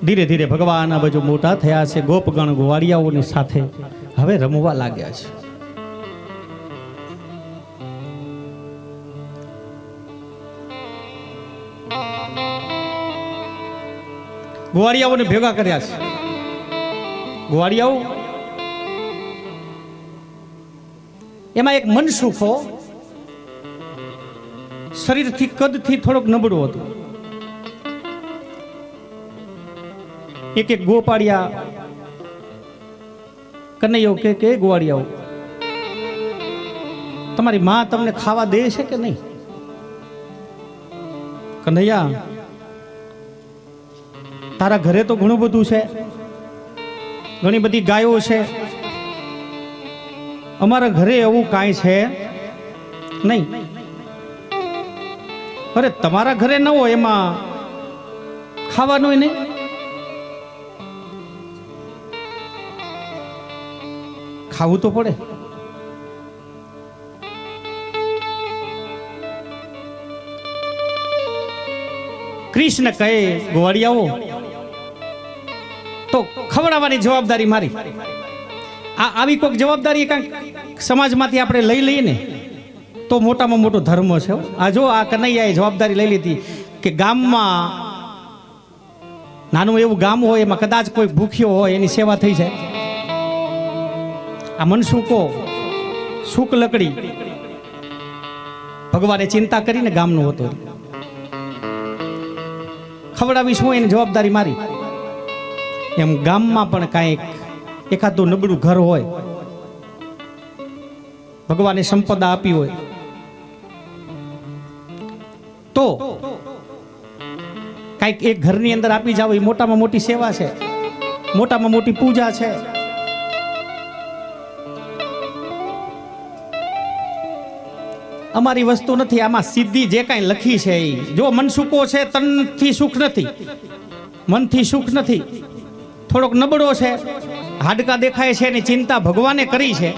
ધીરે ધીરે ભગવાન આ બાજુ મોટા થયા છે. ગોપગણ ગોવાળિયાઓની સાથે હવે રમવા લાગ્યા છે. ગોવાળિયાઓને ભેગા કર્યા છે. ગોવાળિયાઓ એમાં એક મનસુખો શરીરથી કદથી થોડોક નબળો હતો. એક ગોપાળિયા કનૈયો કે ગોવાળિયાઓ, તમારી માં તમને ખાવા દે છે કે નહીં? કનૈયા, તારા ઘરે તો ઘણું બધું છે, ઘણી બધી ગાયો છે, અમારા ઘરે એવું કાંઈ છે નહીં. અરે તમારા ઘરે ન હોય એમાં ખાવાનું નહીં? ખાવું તો પડે. કૃષ્ણ કહે ગોવાળિયાઓ તો ખવડાવવાની જવાબદારી મારી. આવી કોઈક જવાબદારી કાંઈક સમાજમાંથી આપણે લઈ લઈએ ને તો મોટામાં મોટો ધર્મ છે. આ જો આ કનૈયાએ જવાબદારી લઈ લીધી કે ગામમાં નાનું એવું ગામ હોય એમાં કદાચ કોઈ ભૂખ્યો હોય એની સેવા થઈ જાય. આ મનસુકો સૂક લકડી ભગવાને ચિંતા કરીને ગામનો હતો. ખવડાવી શું એની જવાબદારી મારી. એમ ગામમાં પણ કાંઈક એકાદું નબળું ઘર હોય, ભગવાને સંપદા આપી હોય તો કાંઈક એક ઘરની અંદર આપી જાવ એ મોટામાં મોટી સેવા છે, મોટામાં મોટી પૂજા છે. અમારી વસ્તુ નથી, આમાં સીધી જે કાંઈ લખી છે એ જો મનસુકો છે, તનથી સુખ નથી, મનથી સુખ નથી, થોડોક નબળો છે, હાડકા દેખાય છે એની ચિંતા ભગવાને કરી છે.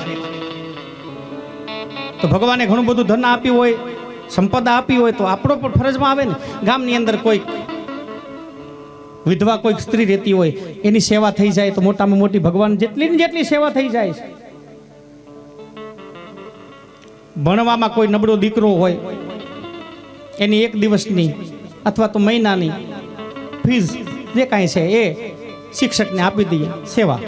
તો ભગવાને ઘણું બધું ધન આપ્યું હોય, સંપદા આપી હોય તો આપણો પણ ફરજમાં આવે ને. ગામની અંદર કોઈ વિધવા કોઈ સ્ત્રી રહેતી હોય એની સેવા થઈ જાય તો મોટામાં મોટી ભગવાન જેટલી ને જેટલી સેવા થઈ જાય છે. ભણવામાં કોઈ નબળો દીકરો હોય એની એક દિવસની અથવા તો મહિનાની ફીસ જે કાંઈ છે એ શિક્ષકને આપી દઈએ સેવા.